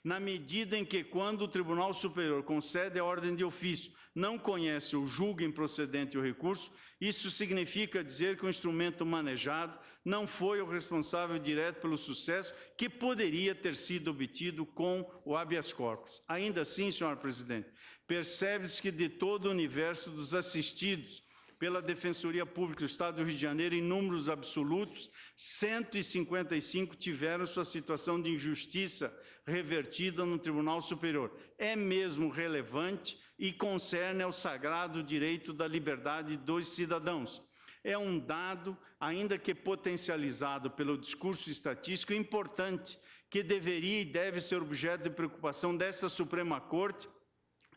na medida em que, quando o Tribunal Superior concede a ordem de ofício, não conhece ou julga improcedente o recurso, isso significa dizer que o instrumento manejado não foi o responsável direto pelo sucesso que poderia ter sido obtido com o habeas corpus. Ainda assim, senhora presidente, percebe-se que de todo o universo dos assistidos pela Defensoria Pública do Estado do Rio de Janeiro, em números absolutos, 155 tiveram sua situação de injustiça revertida no Tribunal Superior. É mesmo relevante e concerne ao sagrado direito da liberdade dos cidadãos. É um dado, ainda que potencializado pelo discurso estatístico, importante, que deveria e deve ser objeto de preocupação dessa Suprema Corte,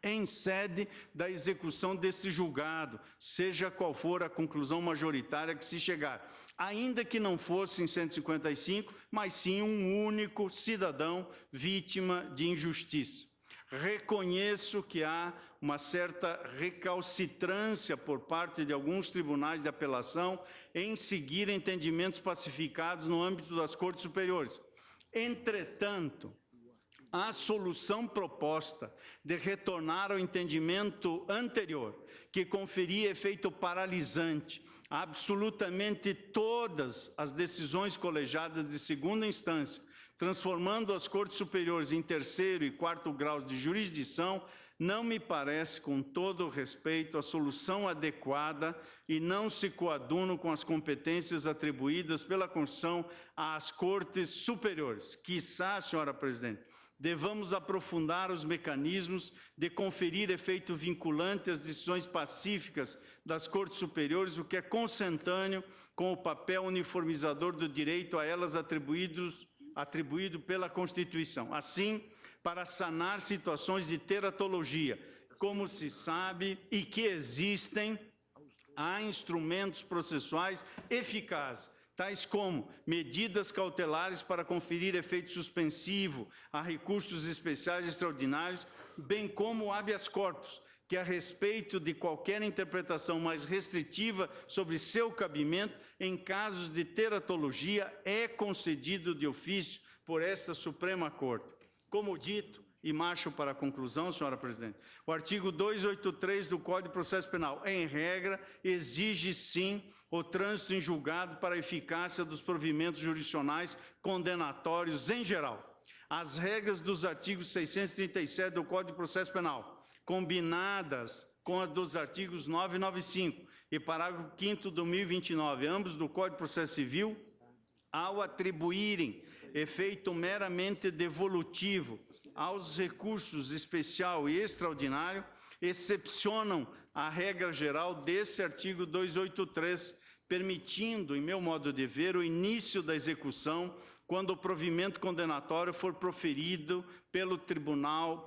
em sede da execução desse julgado, seja qual for a conclusão majoritária que se chegar, ainda que não fossem 155, mas sim um único cidadão vítima de injustiça. Reconheço que há uma certa recalcitrância por parte de alguns tribunais de apelação em seguir entendimentos pacificados no âmbito das Cortes Superiores. Entretanto, a solução proposta de retornar ao entendimento anterior, que conferia efeito paralisante a absolutamente todas as decisões colegiadas de segunda instância, transformando as Cortes Superiores em terceiro e quarto graus de jurisdição, não me parece, com todo o respeito, a solução adequada e não se coaduna com as competências atribuídas pela Constituição às Cortes Superiores. Quiçá, senhora presidente, devamos aprofundar os mecanismos de conferir efeito vinculante às decisões pacíficas das Cortes Superiores, o que é consentâneo com o papel uniformizador do direito a elas atribuído pela Constituição. Assim, para sanar situações de teratologia, como se sabe e que existem, há instrumentos processuais eficazes, tais como medidas cautelares para conferir efeito suspensivo a recursos especiais e extraordinários, bem como o habeas corpus, que a respeito de qualquer interpretação mais restritiva sobre seu cabimento, em casos de teratologia, é concedido de ofício por esta Suprema Corte. Como dito, e marcho para a conclusão, senhora presidente, o artigo 283 do Código de Processo Penal, em regra, exige sim o trânsito em julgado para a eficácia dos provimentos jurisdicionais condenatórios em geral. As regras dos artigos 637 do Código de Processo Penal, combinadas com as dos artigos 995 e parágrafo 5º do 1029, ambos do Código de Processo Civil, ao atribuírem efeito meramente devolutivo aos recursos especial e extraordinário, excepcionam a regra geral desse artigo 283, permitindo, em meu modo de ver, o início da execução quando o provimento condenatório for proferido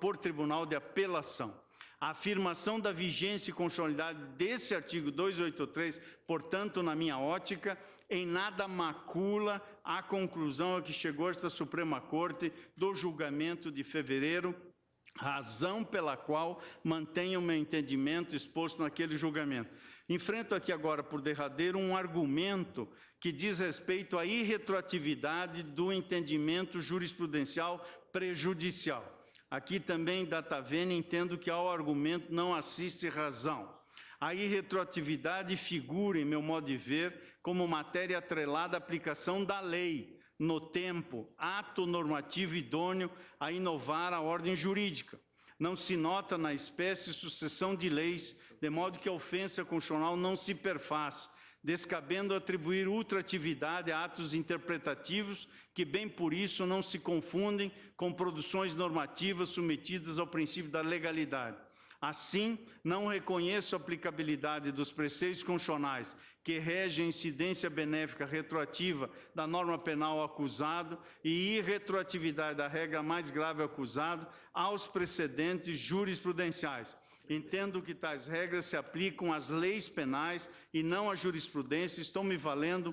por tribunal de apelação. A afirmação da vigência e constitucionalidade desse artigo 283, portanto, na minha ótica, em nada macula a conclusão a que chegou esta Suprema Corte do julgamento de fevereiro, razão pela qual mantenho o meu entendimento exposto naquele julgamento. Enfrento aqui agora, por derradeiro, um argumento que diz respeito à irretroatividade do entendimento jurisprudencial prejudicial. Aqui também, data vênia, entendo que ao argumento não assiste razão. A irretroatividade figura, em meu modo de ver, como matéria atrelada à aplicação da lei, no tempo, ato normativo idôneo a inovar a ordem jurídica. Não se nota na espécie sucessão de leis, de modo que a ofensa constitucional não se perfaz, descabendo atribuir ultratividade a atos interpretativos que, bem por isso, não se confundem com produções normativas submetidas ao princípio da legalidade. Assim, não reconheço a aplicabilidade dos preceitos constitucionais que regem a incidência benéfica retroativa da norma penal ao acusado e irretroatividade da regra mais grave ao acusado aos precedentes jurisprudenciais. Entendo que tais regras se aplicam às leis penais e não à jurisprudência. Estou me valendo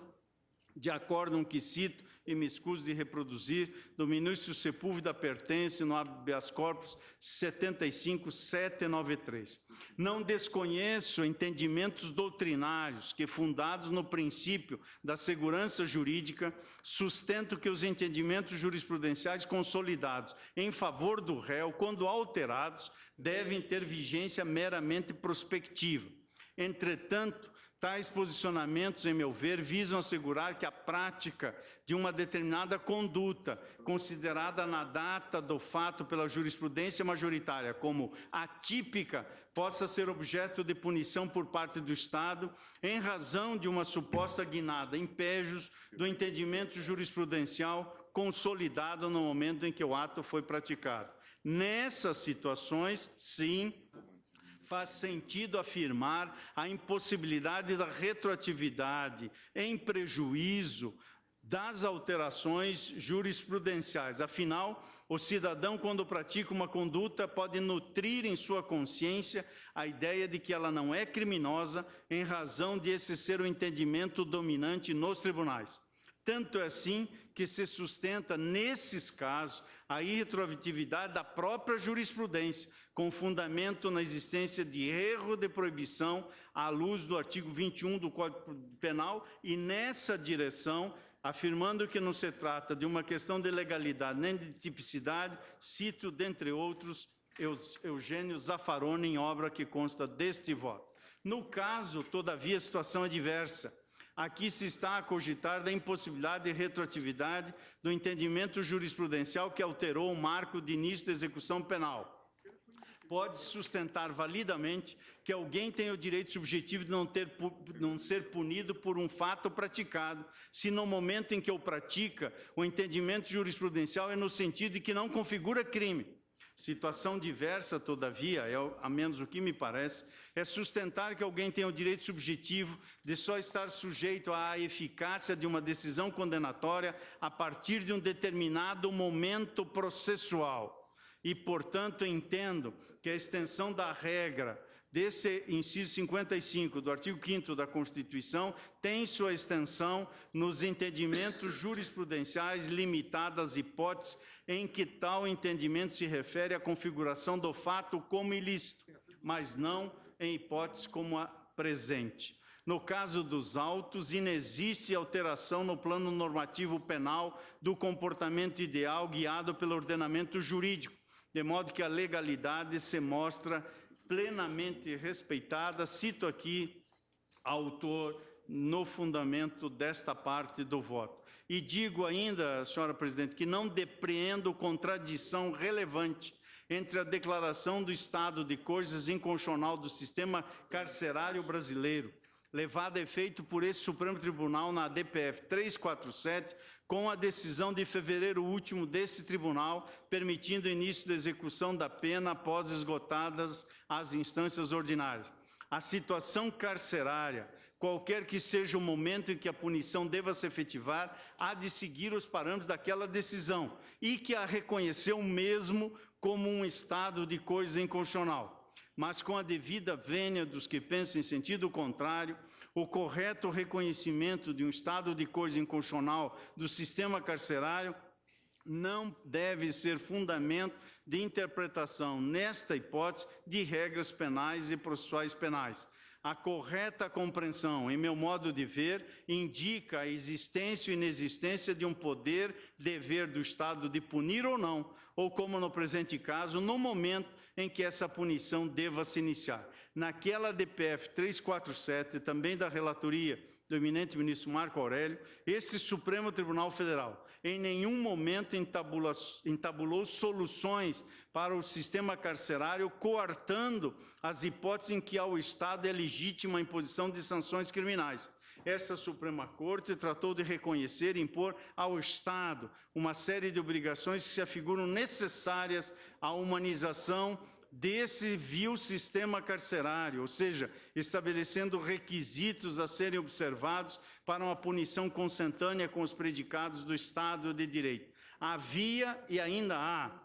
de acórdão que cito e me escuso de reproduzir, do ministro Sepúlveda pertence no habeas corpus 75793. Não desconheço entendimentos doutrinários que, fundados no princípio da segurança jurídica, sustentam que os entendimentos jurisprudenciais consolidados em favor do réu, quando alterados, devem ter vigência meramente prospectiva. Entretanto, tais posicionamentos, em meu ver, visam assegurar que a prática de uma determinada conduta, considerada na data do fato pela jurisprudência majoritária como atípica, possa ser objeto de punição por parte do Estado, em razão de uma suposta guinada em pejos do entendimento jurisprudencial consolidado no momento em que o ato foi praticado. Nessas situações, sim, faz sentido afirmar a impossibilidade da retroatividade em prejuízo das alterações jurisprudenciais. Afinal, o cidadão, quando pratica uma conduta, pode nutrir em sua consciência a ideia de que ela não é criminosa em razão de esse ser o entendimento dominante nos tribunais. Tanto é assim que se sustenta, nesses casos, a irretroatividade da própria jurisprudência, com fundamento na existência de erro de proibição à luz do artigo 21 do Código Penal e nessa direção, afirmando que não se trata de uma questão de legalidade nem de tipicidade, cito, dentre outros, Eugênio Zaffaroni, em obra que consta deste voto. No caso, todavia, a situação é diversa. Aqui se está a cogitar da impossibilidade de retroatividade do entendimento jurisprudencial que alterou o marco de início da execução penal. Pode-se sustentar validamente que alguém tem o direito subjetivo de não ser punido por um fato praticado, se no momento em que o pratica, o entendimento jurisprudencial é no sentido de que não configura crime. Situação diversa, todavia, a menos o que me parece, é sustentar que alguém tem o direito subjetivo de só estar sujeito à eficácia de uma decisão condenatória a partir de um determinado momento processual. E, portanto, entendo que a extensão da regra desse inciso 55 do artigo 5º da Constituição tem sua extensão nos entendimentos jurisprudenciais limitadas às hipóteses em que tal entendimento se refere à configuração do fato como ilícito, mas não em hipóteses como a presente. No caso dos autos, inexiste alteração no plano normativo penal do comportamento ideal guiado pelo ordenamento jurídico, de modo que a legalidade se mostra plenamente respeitada. Cito aqui autor no fundamento desta parte do voto. E digo ainda, senhora presidente, que não depreendo contradição relevante entre a declaração do estado de coisas inconstitucional do sistema carcerário brasileiro, levada a efeito por esse Supremo Tribunal na DPF 347, com a decisão de fevereiro último desse tribunal, permitindo o início da execução da pena após esgotadas as instâncias ordinárias. A situação carcerária, qualquer que seja o momento em que a punição deva se efetivar, há de seguir os parâmetros daquela decisão e que a reconheceu mesmo como um estado de coisa inconstitucional. Mas com a devida vênia dos que pensam em sentido contrário, o correto reconhecimento de um estado de coisa inconstitucional do sistema carcerário não deve ser fundamento de interpretação, nesta hipótese, de regras penais e processuais penais. A correta compreensão, em meu modo de ver, indica a existência ou inexistência de um poder, dever do Estado de punir ou não, ou como no presente caso, no momento em que essa punição deva se iniciar. Naquela DPF 347, também da relatoria do eminente ministro Marco Aurélio, esse Supremo Tribunal Federal em nenhum momento entabulou soluções para o sistema carcerário, coartando as hipóteses em que ao Estado é legítima a imposição de sanções criminais. Essa Suprema Corte tratou de reconhecer e impor ao Estado uma série de obrigações que se afiguram necessárias à humanização desse vil sistema carcerário, ou seja, estabelecendo requisitos a serem observados para uma punição consentânea com os predicados do Estado de Direito. Havia e ainda há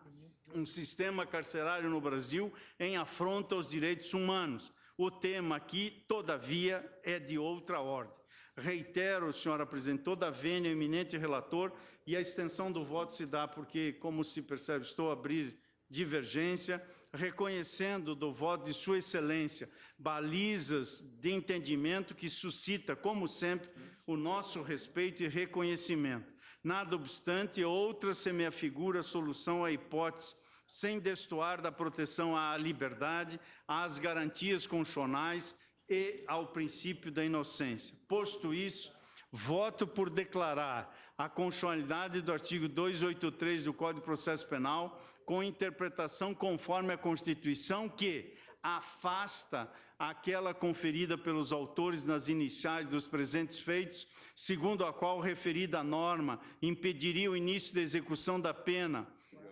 um sistema carcerário no Brasil em afronta aos direitos humanos. O tema aqui, todavia, é de outra ordem. Reitero, senhora presidente, toda a vênia, eminente relator, e a extensão do voto se dá porque, como se percebe, estou a abrir divergência, reconhecendo do voto de Sua Excelência balizas de entendimento que suscita, como sempre, o nosso respeito e reconhecimento. Nada obstante, outra se me afigura a solução à hipótese, sem destoar da proteção à liberdade, às garantias constitucionais e ao princípio da inocência. Posto isso, voto por declarar a constitucionalidade do artigo 283 do Código de Processo Penal, com interpretação conforme a Constituição, que afasta aquela conferida pelos autores nas iniciais dos presentes feitos, segundo a qual referida norma impediria o início da execução da pena,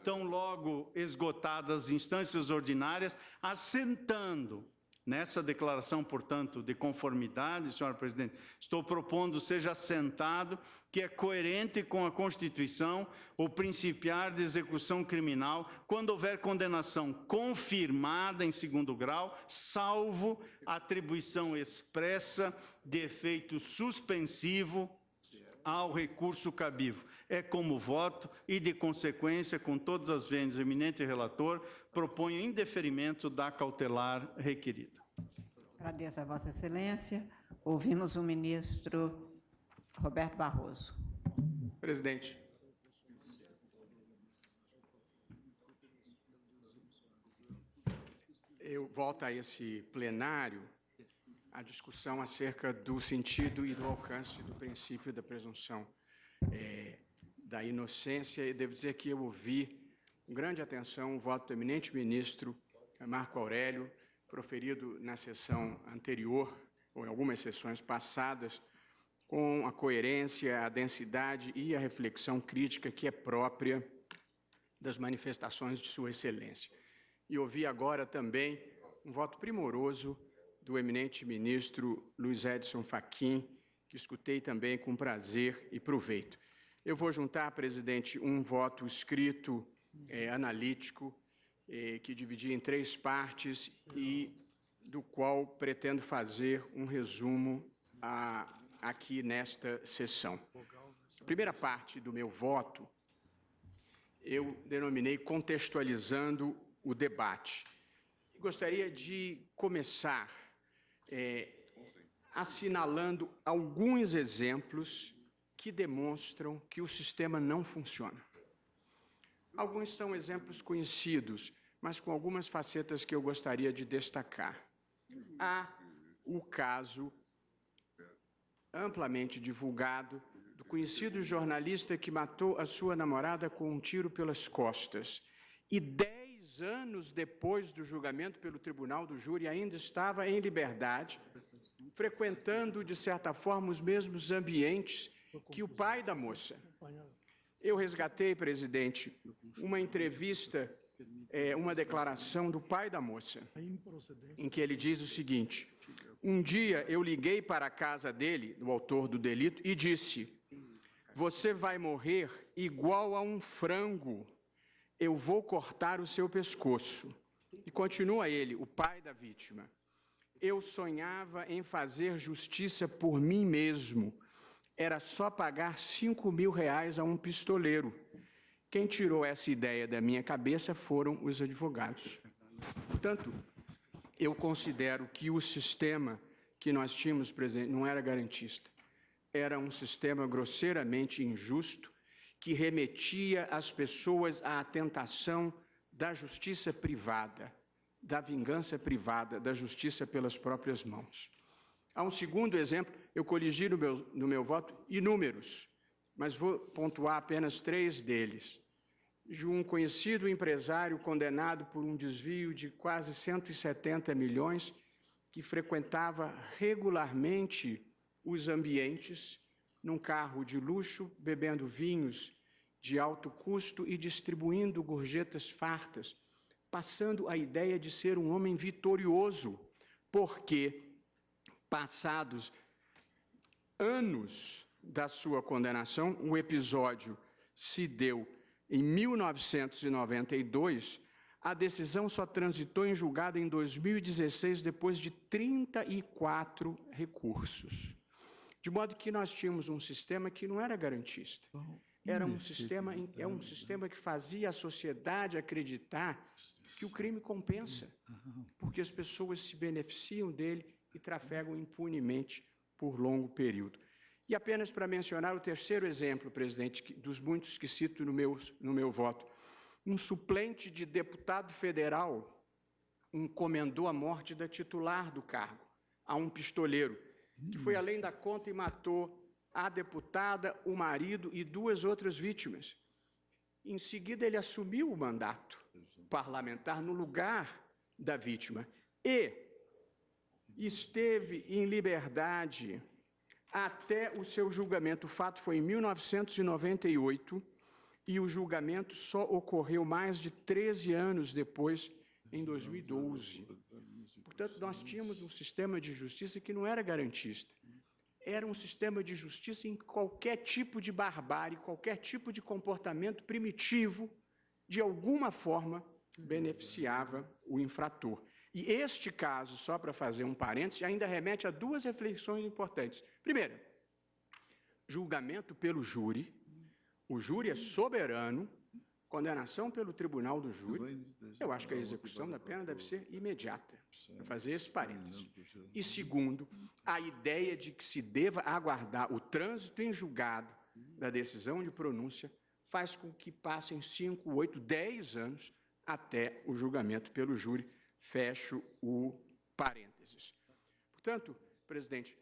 tão logo esgotadas as instâncias ordinárias, assentando nessa declaração, portanto, de conformidade, senhora presidente, estou propondo seja assentado que é coerente com a Constituição o principiar de execução criminal quando houver condenação confirmada em segundo grau, salvo atribuição expressa de efeito suspensivo ao recurso cabível. É como voto e, de consequência, com todas as vênias, eminente relator, proponho indeferimento da cautelar requerida. Agradeço a Vossa Excelência. Ouvimos o ministro Roberto Barroso. Presidente. Eu volto a esse plenário a discussão acerca do sentido e do alcance do princípio da presunção da inocência, e devo dizer que eu ouvi com grande atenção o voto do eminente ministro Marco Aurélio, proferido na sessão anterior, ou em algumas sessões passadas, com a coerência, a densidade e a reflexão crítica que é própria das manifestações de Sua Excelência. E ouvi agora também um voto primoroso do eminente ministro Luiz Edson Fachin, que escutei também com prazer e proveito. Eu vou juntar, presidente, um voto escrito, analítico, que dividi em 3 partes e do qual pretendo fazer um resumo aqui nesta sessão. A primeira parte do meu voto eu denominei contextualizando o debate. Gostaria de começar assinalando alguns exemplos que demonstram que o sistema não funciona. Alguns são exemplos conhecidos, mas com algumas facetas que eu gostaria de destacar. Há o caso amplamente divulgado do conhecido jornalista que matou a sua namorada com um tiro pelas costas e 10 anos depois do julgamento pelo tribunal do júri ainda estava em liberdade frequentando, de certa forma, os mesmos ambientes que o pai da moça. Eu resgatei, presidente, uma entrevista, uma declaração do pai da moça, em que ele diz o seguinte: um dia eu liguei para a casa dele, do autor do delito, e disse: você vai morrer igual a um frango, eu vou cortar o seu pescoço. E continua ele, o pai da vítima: eu sonhava em fazer justiça por mim mesmo. Era só pagar R$5.000 a um pistoleiro. Quem tirou essa ideia da minha cabeça foram os advogados. Portanto, eu considero que o sistema que nós tínhamos, presidente, não era garantista. Era um sistema grosseiramente injusto, que remetia as pessoas à tentação da justiça privada, da vingança privada, da justiça pelas próprias mãos. Há um segundo exemplo, eu coligi no meu voto inúmeros, mas vou pontuar apenas 3 deles. De um conhecido empresário condenado por um desvio de quase 170 milhões, que frequentava regularmente os ambientes num carro de luxo, bebendo vinhos de alto custo e distribuindo gorjetas fartas, passando a ideia de ser um homem vitorioso, porque, passados anos da sua condenação, o episódio se deu em 1992, a decisão só transitou em julgado em 2016, depois de 34 recursos. De modo que nós tínhamos um sistema que não era garantista. Era um sistema que fazia a sociedade acreditar que o crime compensa, porque as pessoas se beneficiam dele e trafegam impunemente por longo período. E apenas para mencionar o terceiro exemplo, presidente, dos muitos que cito no meu voto, um suplente de deputado federal encomendou a morte da titular do cargo a um pistoleiro, que foi além da conta e matou a deputada, o marido e 2 outras vítimas. Em seguida, ele assumiu o mandato parlamentar no lugar da vítima e esteve em liberdade até o seu julgamento. O fato foi em 1998 e o julgamento só ocorreu mais de 13 anos depois, em 2012. Portanto, nós tínhamos um sistema de justiça que não era garantista. Era um sistema de justiça em qualquer tipo de barbárie, qualquer tipo de comportamento primitivo, de alguma forma, beneficiava o infrator. E este caso, só para fazer um parêntese, ainda remete a 2 reflexões importantes. Primeiro, julgamento pelo júri. O júri é soberano, condenação pelo tribunal do júri. Eu acho que a execução da pena deve ser imediata, para fazer esse parêntese. E segundo, a ideia de que se deva aguardar o trânsito em julgado da decisão de pronúncia faz com que passem 5, 8, 10 anos até o julgamento pelo júri. Fecho o parênteses. Portanto, presidente,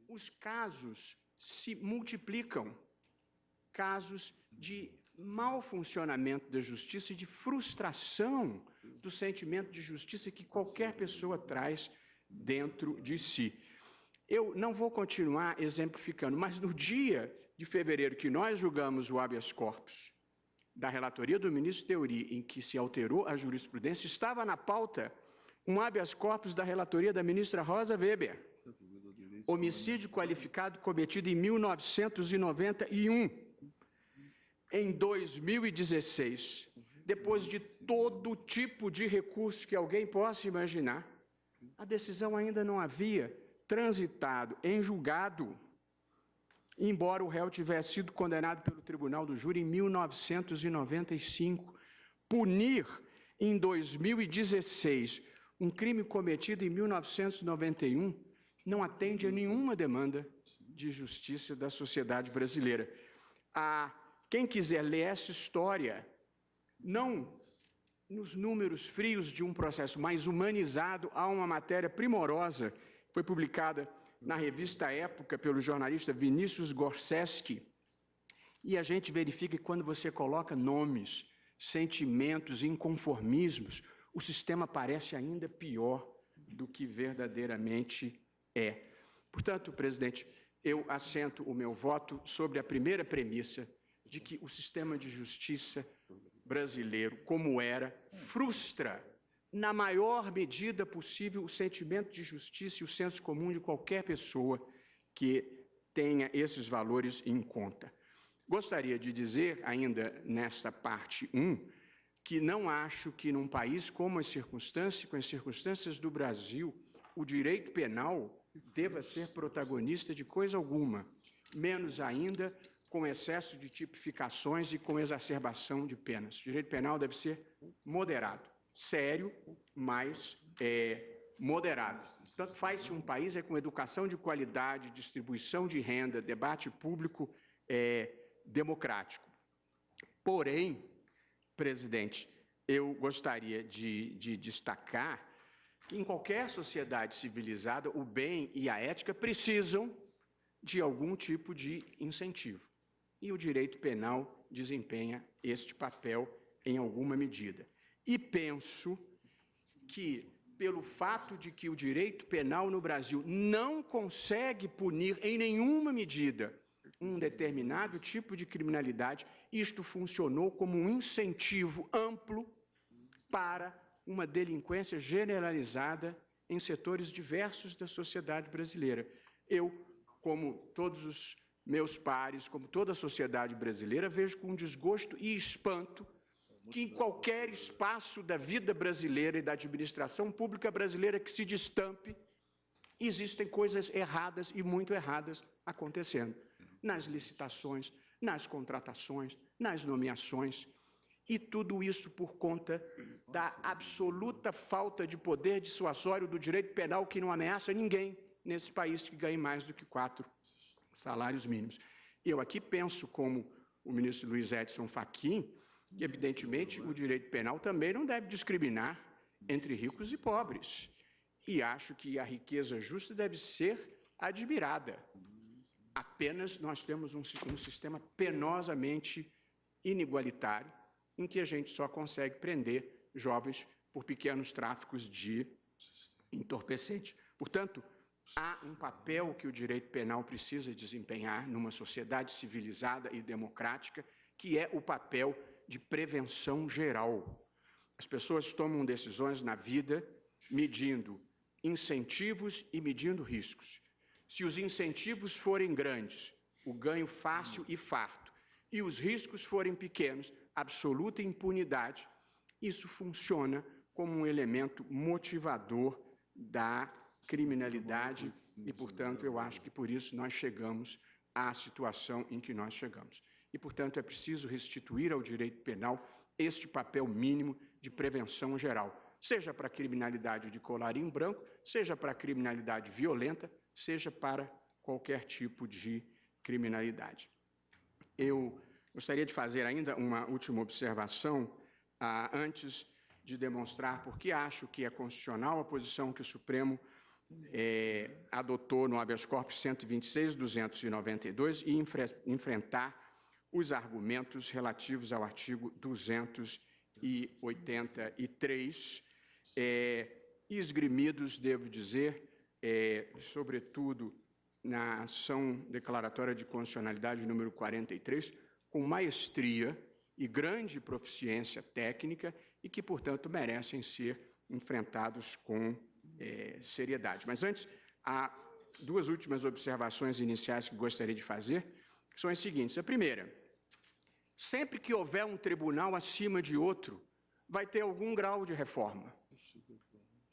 os casos se multiplicam, casos de mau funcionamento da justiça e de frustração do sentimento de justiça que qualquer pessoa traz dentro de si. Eu não vou continuar exemplificando, mas no dia de fevereiro que nós julgamos o habeas corpus da relatoria do ministro Theory, em que se alterou a jurisprudência, estava na pauta um habeas corpus da relatoria da ministra Rosa Weber, homicídio qualificado cometido em 1991. Em 2016, depois de todo tipo de recurso que alguém possa imaginar, a decisão ainda não havia transitado em julgado, embora o réu tivesse sido condenado pelo tribunal do júri em 1995. Punir em 2016 um crime cometido em 1991 não atende a nenhuma demanda de justiça da sociedade brasileira. Quem quiser ler essa história, não nos números frios de um processo mais humanizado, há uma matéria primorosa, foi publicada na revista Época pelo jornalista Vinícius Gorseski, e a gente verifica que quando você coloca nomes, sentimentos, inconformismos, o sistema parece ainda pior do que verdadeiramente é. Portanto, presidente, eu assento o meu voto sobre a primeira premissa de que o sistema de justiça brasileiro, como era, frustra, na maior medida possível, o sentimento de justiça e o senso comum de qualquer pessoa que tenha esses valores em conta. Gostaria de dizer, ainda nesta parte 1, que não acho que num país como com as circunstâncias do Brasil, o direito penal deva ser protagonista de coisa alguma, menos ainda com excesso de tipificações e com exacerbação de penas. O direito penal deve ser moderado, sério, mas moderado. Portanto, faz-se um país com educação de qualidade, distribuição de renda, debate público democrático. Porém, presidente, eu gostaria de destacar que em qualquer sociedade civilizada, o bem e a ética precisam de algum tipo de incentivo. E o direito penal desempenha este papel em alguma medida. E penso que, pelo fato de que o direito penal no Brasil não consegue punir em nenhuma medida um determinado tipo de criminalidade, isto funcionou como um incentivo amplo para uma delinquência generalizada em setores diversos da sociedade brasileira. Eu, como todos os meus pares, como toda a sociedade brasileira, vejo com desgosto e espanto que em qualquer espaço da vida brasileira e da administração pública brasileira que se destampe, existem coisas erradas e muito erradas acontecendo. Nas licitações, nas contratações, nas nomeações, e tudo isso por conta da absoluta falta de poder dissuasório do direito penal que não ameaça ninguém nesse país que ganhe mais do que 4 salários mínimos. Eu aqui penso, como o ministro Luiz Edson Fachin, que evidentemente o direito penal também não deve discriminar entre ricos e pobres. E acho que a riqueza justa deve ser admirada. Apenas nós temos um sistema penosamente inigualitário, em que a gente só consegue prender jovens por pequenos tráficos de entorpecente. Portanto, há um papel que o direito penal precisa desempenhar numa sociedade civilizada e democrática, que é o papel de prevenção geral. As pessoas tomam decisões na vida medindo incentivos e medindo riscos. Se os incentivos forem grandes, o ganho fácil e farto, e os riscos forem pequenos, absoluta impunidade, isso funciona como um elemento motivador da criminalidade e, portanto, eu acho que por isso nós chegamos à situação em que nós chegamos. E, portanto, é preciso restituir ao direito penal este papel mínimo de prevenção geral, seja para a criminalidade de colarinho branco, seja para a criminalidade violenta, seja para qualquer tipo de criminalidade. Eu gostaria de fazer ainda uma última observação, antes de demonstrar por que acho que é constitucional a posição que o Supremo adotou no habeas corpus 126.292 e enfrentar os argumentos relativos ao artigo 283, esgrimidos, devo dizer, sobretudo na ação declaratória de constitucionalidade número 43, com maestria e grande proficiência técnica e que, portanto, merecem ser enfrentados com seriedade. Mas antes, há 2 últimas observações iniciais que gostaria de fazer, que são as seguintes. A primeira, sempre que houver um tribunal acima de outro, vai ter algum grau de reforma.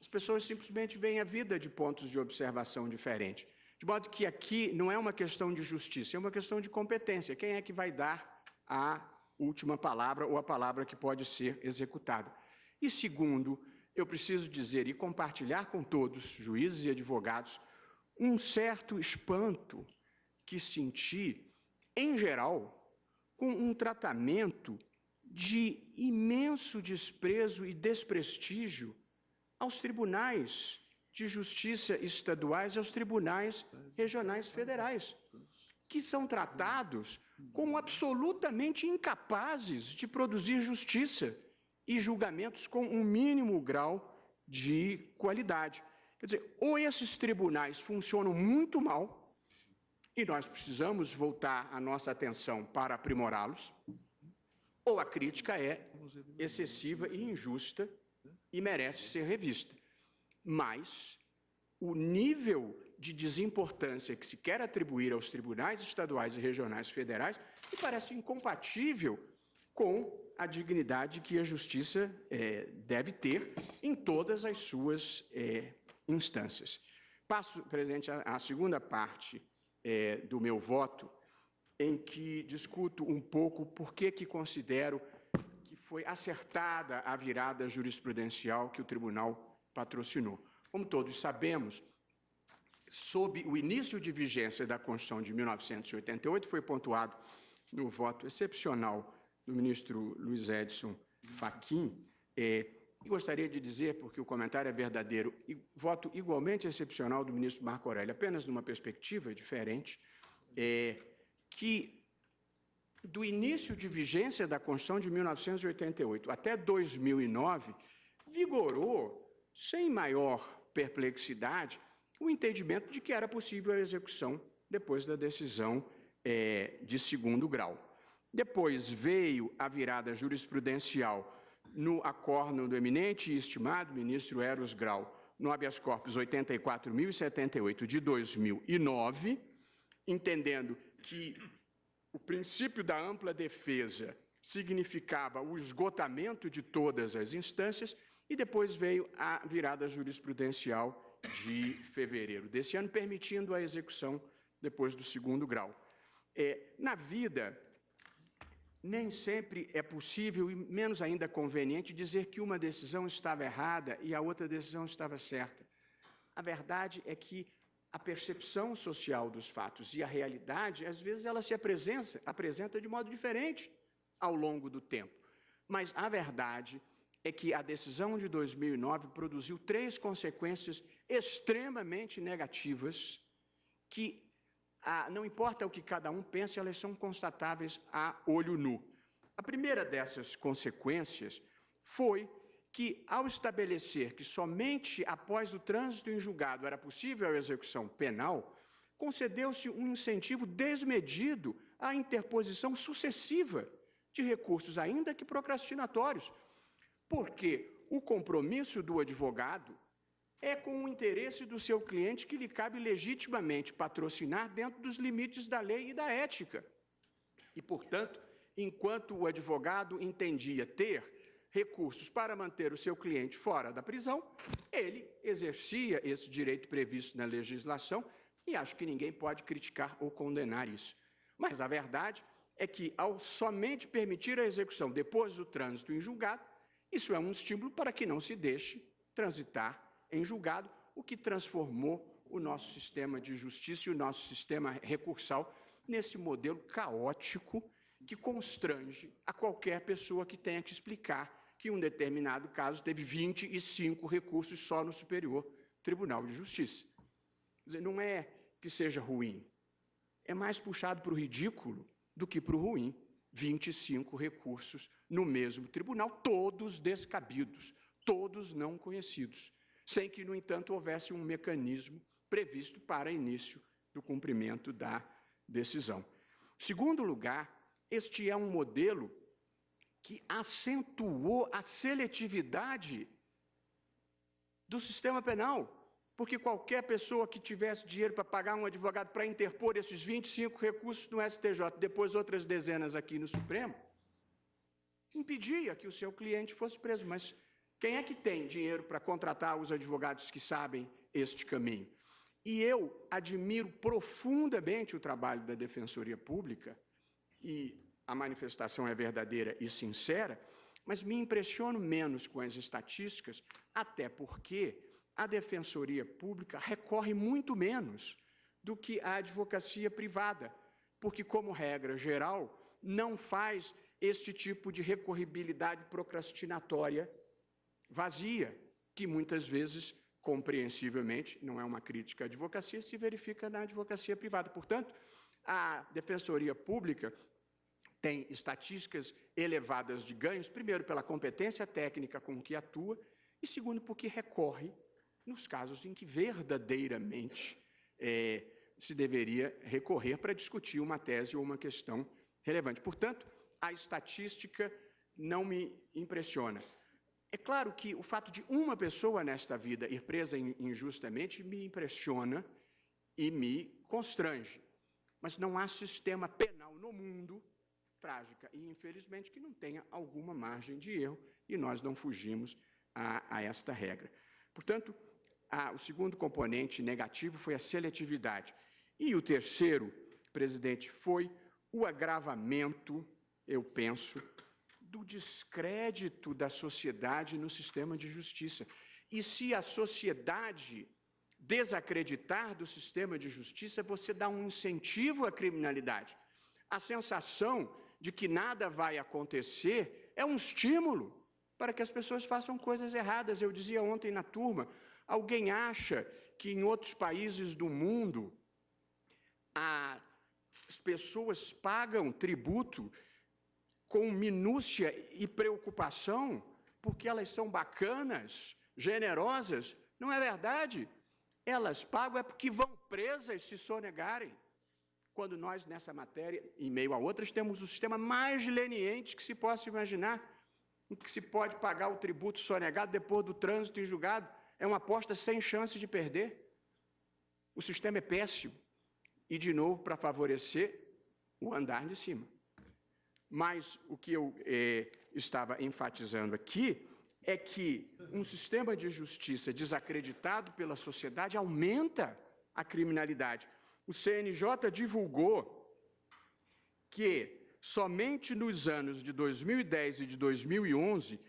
As pessoas simplesmente veem a vida de pontos de observação diferentes. De modo que aqui não é uma questão de justiça, é uma questão de competência. Quem é que vai dar a última palavra ou a palavra que pode ser executada? E segundo, eu preciso dizer e compartilhar com todos, juízes e advogados, um certo espanto que senti, em geral, com um tratamento de imenso desprezo e desprestígio aos tribunais de justiça estaduais e aos tribunais regionais federais, que são tratados como absolutamente incapazes de produzir justiça e julgamentos com um mínimo grau de qualidade. Quer dizer, ou esses tribunais funcionam muito mal, e nós precisamos voltar a nossa atenção para aprimorá-los, ou a crítica é excessiva e injusta e merece ser revista. Mas o nível de desimportância que se quer atribuir aos tribunais estaduais e regionais federais me parece incompatível com a dignidade que a justiça deve ter em todas as suas instâncias. Passo, presidente, à segunda parte do meu voto, em que discuto um pouco por que considero que foi acertada a virada jurisprudencial que o tribunal patrocinou. Como todos sabemos, sob o início de vigência da Constituição de 1988, foi pontuado no voto excepcional do ministro Luiz Edson Fachin, e gostaria de dizer, porque o comentário é verdadeiro, e voto igualmente excepcional do ministro Marco Aurélio, apenas numa perspectiva diferente, que do início de vigência da Constituição de 1988 até 2009, vigorou, sem maior perplexidade, o entendimento de que era possível a execução depois da decisão de segundo grau. Depois veio a virada jurisprudencial no acórdão do eminente e estimado ministro Eros Grau, no habeas corpus 84.078 de 2009, entendendo que o princípio da ampla defesa significava o esgotamento de todas as instâncias, e depois veio a virada jurisprudencial de fevereiro desse ano, permitindo a execução depois do segundo grau. Na vida, nem sempre é possível, e menos ainda conveniente, dizer que uma decisão estava errada e a outra decisão estava certa. A verdade é que a percepção social dos fatos e a realidade, às vezes, ela se apresenta de modo diferente ao longo do tempo. Mas a verdade é que a decisão de 2009 produziu 3 consequências extremamente negativas que, não importa o que cada um pense, elas são constatáveis a olho nu. A primeira dessas consequências foi que, ao estabelecer que somente após o trânsito em julgado era possível a execução penal, concedeu-se um incentivo desmedido à interposição sucessiva de recursos, ainda que procrastinatórios, porque o compromisso do advogado é com o interesse do seu cliente, que lhe cabe legitimamente patrocinar dentro dos limites da lei e da ética. E, portanto, enquanto o advogado entendia ter recursos para manter o seu cliente fora da prisão, ele exercia esse direito previsto na legislação, e acho que ninguém pode criticar ou condenar isso. Mas a verdade é que, ao somente permitir a execução depois do trânsito em julgado, isso é um estímulo para que não se deixe transitar em julgado, o que transformou o nosso sistema de justiça e o nosso sistema recursal nesse modelo caótico que constrange a qualquer pessoa que tenha que explicar que um determinado caso teve 25 recursos só no Superior Tribunal de Justiça. Quer dizer, não é que seja ruim, é mais puxado para o ridículo do que para o ruim. 25 recursos no mesmo tribunal, todos descabidos, todos não conhecidos, sem que, no entanto, houvesse um mecanismo previsto para início do cumprimento da decisão. Em segundo lugar, este é um modelo que acentuou a seletividade do sistema penal, porque qualquer pessoa que tivesse dinheiro para pagar um advogado para interpor esses 25 recursos no STJ, depois outras dezenas aqui no Supremo, impedia que o seu cliente fosse preso. Mas quem é que tem dinheiro para contratar os advogados que sabem este caminho? E eu admiro profundamente o trabalho da Defensoria Pública, e a manifestação é verdadeira e sincera, mas me impressiono menos com as estatísticas, até porque a Defensoria Pública recorre muito menos do que a advocacia privada, porque, como regra geral, não faz este tipo de recorribilidade procrastinatória vazia, que muitas vezes, compreensivelmente, não é uma crítica à advocacia, se verifica na advocacia privada. Portanto, a Defensoria Pública tem estatísticas elevadas de ganhos, primeiro, pela competência técnica com que atua, e segundo, porque recorre nos casos em que verdadeiramente se deveria recorrer para discutir uma tese ou uma questão relevante. Portanto, a estatística não me impressiona. É claro que o fato de uma pessoa nesta vida ir presa injustamente me impressiona e me constrange. Mas não há sistema penal no mundo, trágica e infelizmente, que não tenha alguma margem de erro, e nós não fugimos a esta regra. Portanto, o segundo componente negativo foi a seletividade. E o terceiro, presidente, foi o agravamento, eu penso, do descrédito da sociedade no sistema de justiça. E se a sociedade desacreditar do sistema de justiça, você dá um incentivo à criminalidade. A sensação de que nada vai acontecer é um estímulo para que as pessoas façam coisas erradas. Eu dizia ontem na turma, alguém acha que em outros países do mundo as pessoas pagam tributo com minúcia e preocupação porque elas são bacanas, generosas? Não é verdade. Elas pagam é porque vão presas se sonegarem. Quando nós, nessa matéria, em meio a outras, temos o sistema mais leniente que se possa imaginar, em que se pode pagar o tributo sonegado depois do trânsito em julgado. É uma aposta sem chance de perder. O sistema é péssimo. E, de novo, para favorecer o andar de cima. Mas o que eu estava enfatizando aqui é que um sistema de justiça desacreditado pela sociedade aumenta a criminalidade. O CNJ divulgou que somente nos anos de 2010 e de 2011,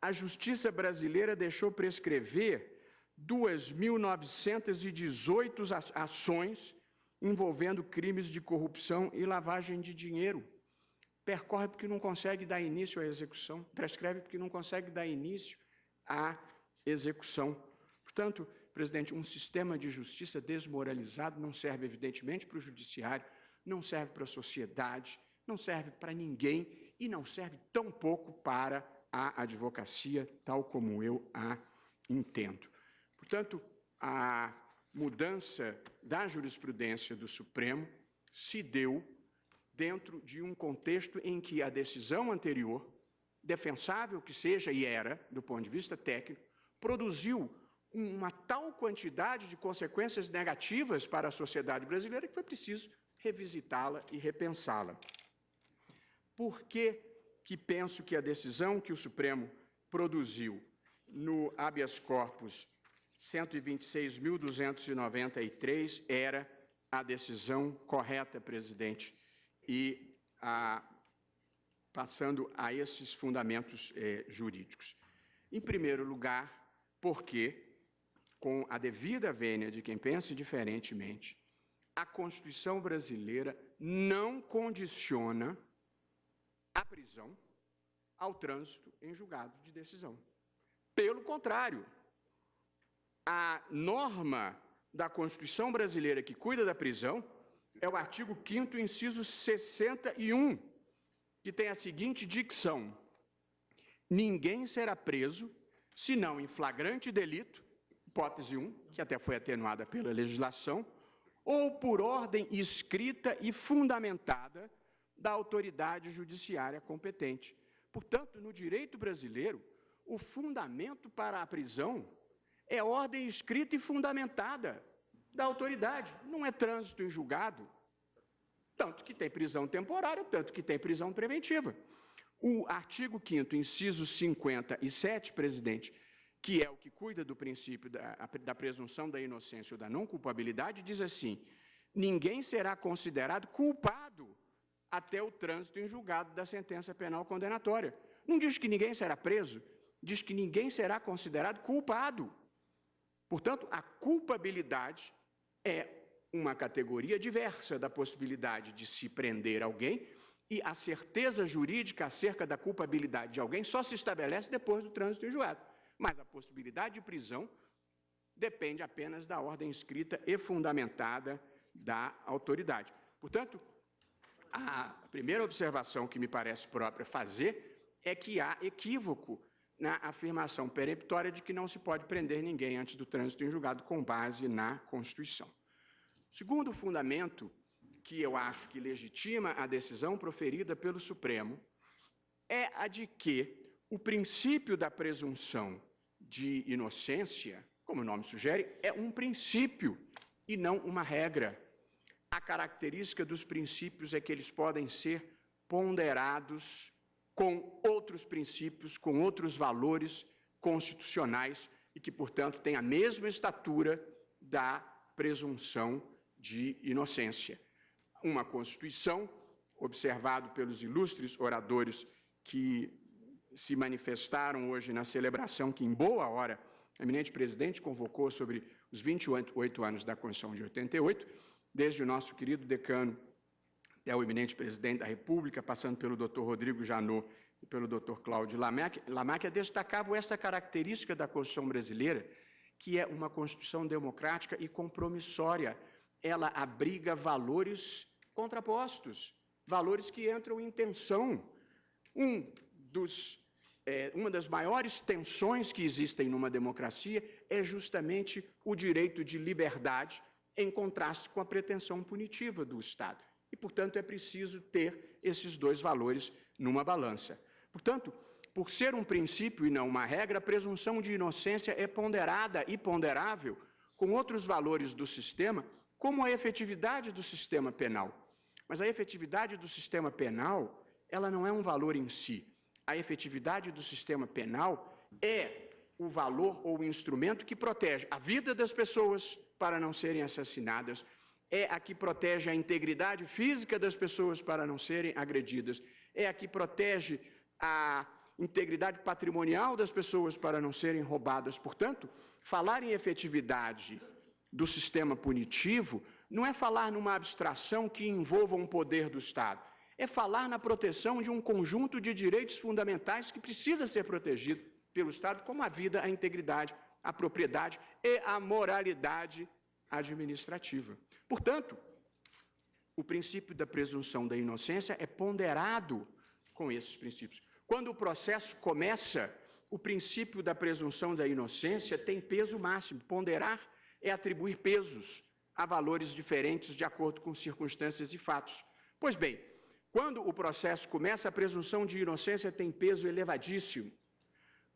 a justiça brasileira deixou prescrever 2.918 ações envolvendo crimes de corrupção e lavagem de dinheiro. Percorre porque não consegue dar início à execução, prescreve porque não consegue dar início à execução. Portanto, presidente, um sistema de justiça desmoralizado não serve, evidentemente, para o judiciário, não serve para a sociedade, não serve para ninguém e não serve tampouco para a advocacia, tal como eu a entendo. Portanto, a mudança da jurisprudência do Supremo se deu dentro de um contexto em que a decisão anterior, defensável que seja e era, do ponto de vista técnico, produziu uma tal quantidade de consequências negativas para a sociedade brasileira que foi preciso revisitá-la e repensá-la. Por que penso que a decisão que o Supremo produziu no habeas corpus 126.293 era a decisão correta, presidente? E passando a esses fundamentos jurídicos. Em primeiro lugar, porque, com a devida vênia de quem pense diferentemente, a Constituição brasileira não condiciona a prisão ao trânsito em julgado de decisão. Pelo contrário, a norma da Constituição brasileira que cuida da prisão é o artigo 5º, inciso 61, que tem a seguinte dicção: ninguém será preso, senão em flagrante delito, hipótese 1, que até foi atenuada pela legislação, ou por ordem escrita e fundamentada da autoridade judiciária competente. Portanto, no direito brasileiro, o fundamento para a prisão é ordem escrita e fundamentada da autoridade, não é trânsito em julgado, tanto que tem prisão temporária, tanto que tem prisão preventiva. O artigo 5º, inciso 57, presidente, que é o que cuida do princípio da presunção da inocência ou da não culpabilidade, diz assim: ninguém será considerado culpado até o trânsito em julgado da sentença penal condenatória. Não diz que ninguém será preso, diz que ninguém será considerado culpado. Portanto, a culpabilidade é uma categoria diversa da possibilidade de se prender alguém, e a certeza jurídica acerca da culpabilidade de alguém só se estabelece depois do trânsito em julgado. Mas a possibilidade de prisão depende apenas da ordem escrita e fundamentada da autoridade. Portanto, a primeira observação que me parece própria fazer é que há equívoco na afirmação peremptória de que não se pode prender ninguém antes do trânsito em julgado com base na Constituição. O segundo fundamento que eu acho que legitima a decisão proferida pelo Supremo é a de que o princípio da presunção de inocência, como o nome sugere, é um princípio e não uma regra. A característica dos princípios é que eles podem ser ponderados com outros princípios, com outros valores constitucionais e que, portanto, têm a mesma estatura da presunção de inocência. Uma Constituição, observado pelos ilustres oradores que se manifestaram hoje na celebração que, em boa hora, o eminente presidente convocou sobre os 28 anos da Constituição de 88, desde o nosso querido decano até o eminente presidente da República, passando pelo Dr. Rodrigo Janot e pelo Dr. Cláudio Lamáquia, destacavam essa característica da Constituição brasileira, que é uma Constituição democrática e compromissória. Ela abriga valores contrapostos, valores que entram em tensão. Uma das maiores tensões que existem numa democracia é justamente o direito de liberdade em contraste com a pretensão punitiva do Estado. E, portanto, é preciso ter esses dois valores numa balança. Portanto, por ser um princípio e não uma regra, a presunção de inocência é ponderada e ponderável com outros valores do sistema, como a efetividade do sistema penal. Mas a efetividade do sistema penal, ela não é um valor em si. A efetividade do sistema penal é o valor ou o instrumento que protege a vida das pessoas para não serem assassinadas, é a que protege a integridade física das pessoas para não serem agredidas, é a que protege a integridade patrimonial das pessoas para não serem roubadas. Portanto, falar em efetividade do sistema punitivo não é falar numa abstração que envolva um poder do Estado, é falar na proteção de um conjunto de direitos fundamentais que precisa ser protegido pelo Estado, como a vida, a integridade, a propriedade e a moralidade administrativa. Portanto, o princípio da presunção da inocência é ponderado com esses princípios. Quando o processo começa, o princípio da presunção da inocência tem peso máximo. Ponderar é atribuir pesos a valores diferentes de acordo com circunstâncias e fatos. Pois bem, quando o processo começa, a presunção de inocência tem peso elevadíssimo.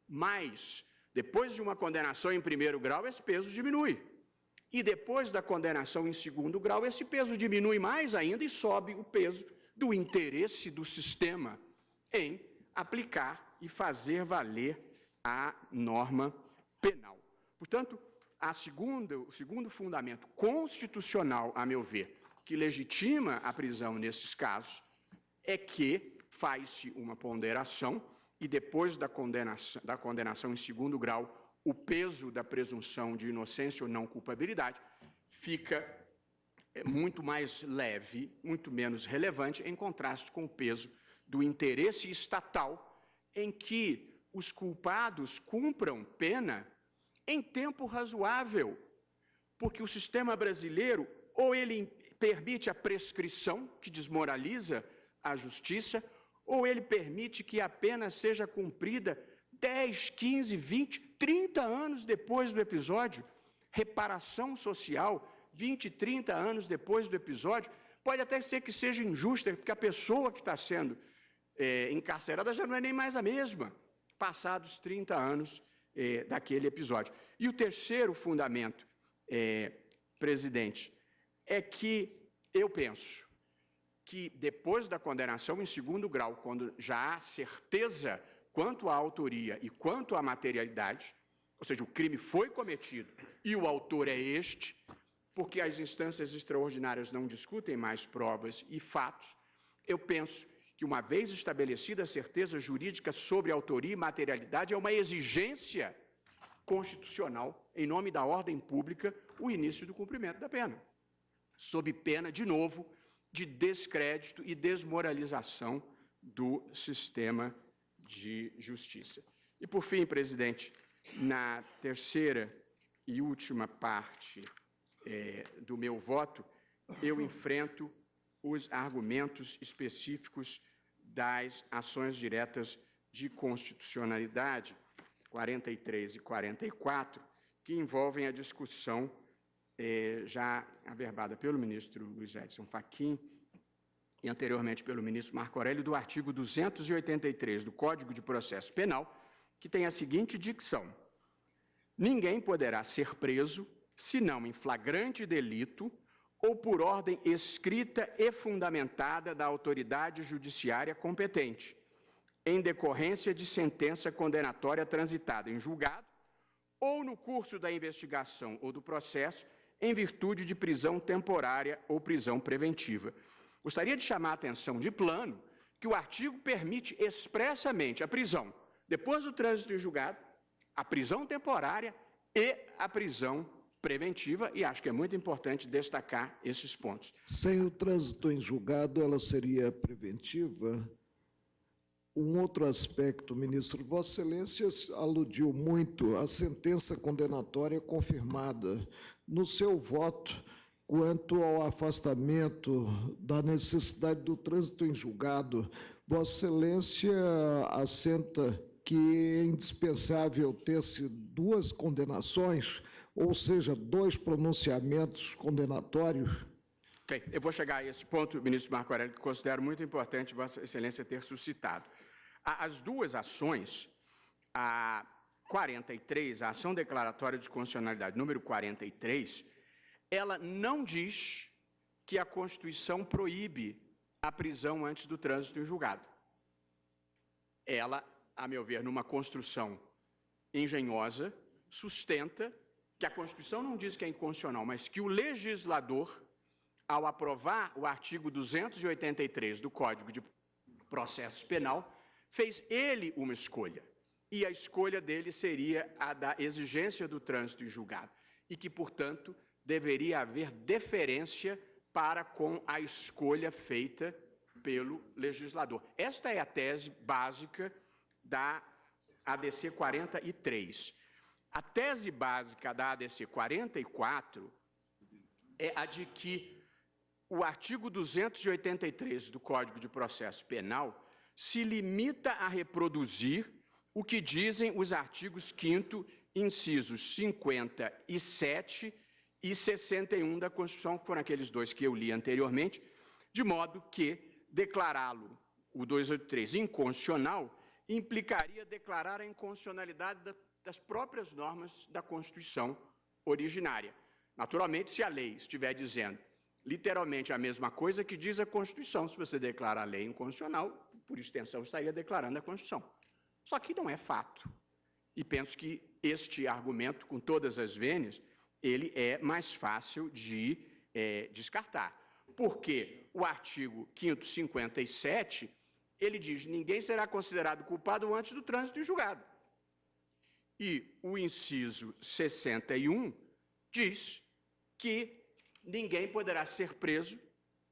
Mas, depois de uma condenação em primeiro grau, esse peso diminui. E depois da condenação em segundo grau, esse peso diminui mais ainda e sobe o peso do interesse do sistema em aplicar e fazer valer a norma penal. Portanto, o segundo fundamento constitucional, a meu ver, que legitima a prisão nesses casos, é que faz-se uma ponderação e depois da condenação em segundo grau, o peso da presunção de inocência ou não culpabilidade fica muito mais leve, muito menos relevante, em contraste com o peso do interesse estatal em que os culpados cumpram pena em tempo razoável, porque o sistema brasileiro, ou ele permite a prescrição, que desmoraliza a justiça, ou ele permite que a pena seja cumprida 10, 15, 20, 30 anos depois do episódio, reparação social, 20, 30 anos depois do episódio, pode até ser que seja injusta, porque a pessoa que está sendo encarcerada já não é nem mais a mesma, passados 30 anos daquele episódio. E o terceiro fundamento, presidente, é que eu penso que depois da condenação em segundo grau, quando já há certeza quanto à autoria e quanto à materialidade, ou seja, o crime foi cometido e o autor é este, porque as instâncias extraordinárias não discutem mais provas e fatos, eu penso que, uma vez estabelecida a certeza jurídica sobre autoria e materialidade, é uma exigência constitucional, em nome da ordem pública, o início do cumprimento da pena, sob pena, de novo, de descrédito e desmoralização do sistema de justiça. E, por fim, presidente, na terceira e última parte do meu voto, eu enfrento os argumentos específicos das ações diretas de constitucionalidade, 43 e 44, que envolvem a discussão já averbada pelo ministro Luiz Edson Fachin e anteriormente pelo ministro Marco Aurélio, do artigo 283 do Código de Processo Penal, que tem a seguinte dicção: ninguém poderá ser preso, senão em flagrante delito ou por ordem escrita e fundamentada da autoridade judiciária competente, em decorrência de sentença condenatória transitada em julgado ou no curso da investigação ou do processo, em virtude de prisão temporária ou prisão preventiva. Gostaria de chamar a atenção de plano que o artigo permite expressamente a prisão, depois do trânsito em julgado, a prisão temporária e a prisão preventiva, e acho que é muito importante destacar esses pontos. Sem o trânsito em julgado, ela seria preventiva? Um outro aspecto, ministro, Vossa Excelência aludiu muito à sentença condenatória confirmada no seu voto quanto ao afastamento da necessidade do trânsito em julgado. Vossa Excelência assenta que é indispensável ter-se duas condenações, ou seja, dois pronunciamentos condenatórios? Ok, eu vou chegar a esse ponto, ministro Marco Aurélio, que considero muito importante Vossa Excelência ter suscitado. As duas ações, a 43, a ação declaratória de constitucionalidade número 43, ela não diz que a Constituição proíbe a prisão antes do trânsito em julgado. Ela, a meu ver, numa construção engenhosa, sustenta que a Constituição não diz que é inconstitucional, mas que o legislador, ao aprovar o artigo 283 do Código de Processo Penal, fez ele uma escolha. E a escolha dele seria a da exigência do trânsito em julgado. E que, portanto, deveria haver deferência para com a escolha feita pelo legislador. Esta é a tese básica da ADC 43. A tese básica da ADC 44 é a de que o artigo 283 do Código de Processo Penal se limita a reproduzir o que dizem os artigos 5º, incisos 57 e 61 da Constituição, que foram aqueles dois que eu li anteriormente, de modo que declará-lo, o 283, inconstitucional, implicaria declarar a inconstitucionalidade das próprias normas da Constituição originária. Naturalmente, se a lei estiver dizendo literalmente a mesma coisa que diz a Constituição, se você declara a lei inconstitucional, por extensão, estaria declarando a Constituição. Só que não é fato. E penso que este argumento, com todas as vênias, ele é mais fácil de descartar. Porque o artigo 557, ele diz: ninguém será considerado culpado antes do trânsito em julgado. E o inciso 61 diz que ninguém poderá ser preso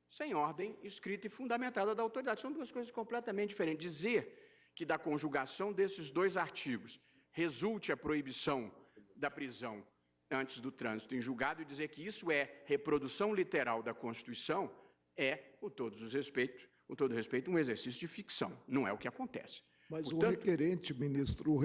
sem ordem escrita e fundamentada da autoridade. São duas coisas completamente diferentes. Dizer que da conjugação desses dois artigos resulte a proibição da prisão antes do trânsito em julgado e dizer que isso é reprodução literal da Constituição é, com todo respeito, um exercício de ficção. Não é o que acontece. Mas portanto, o requerente, ministro,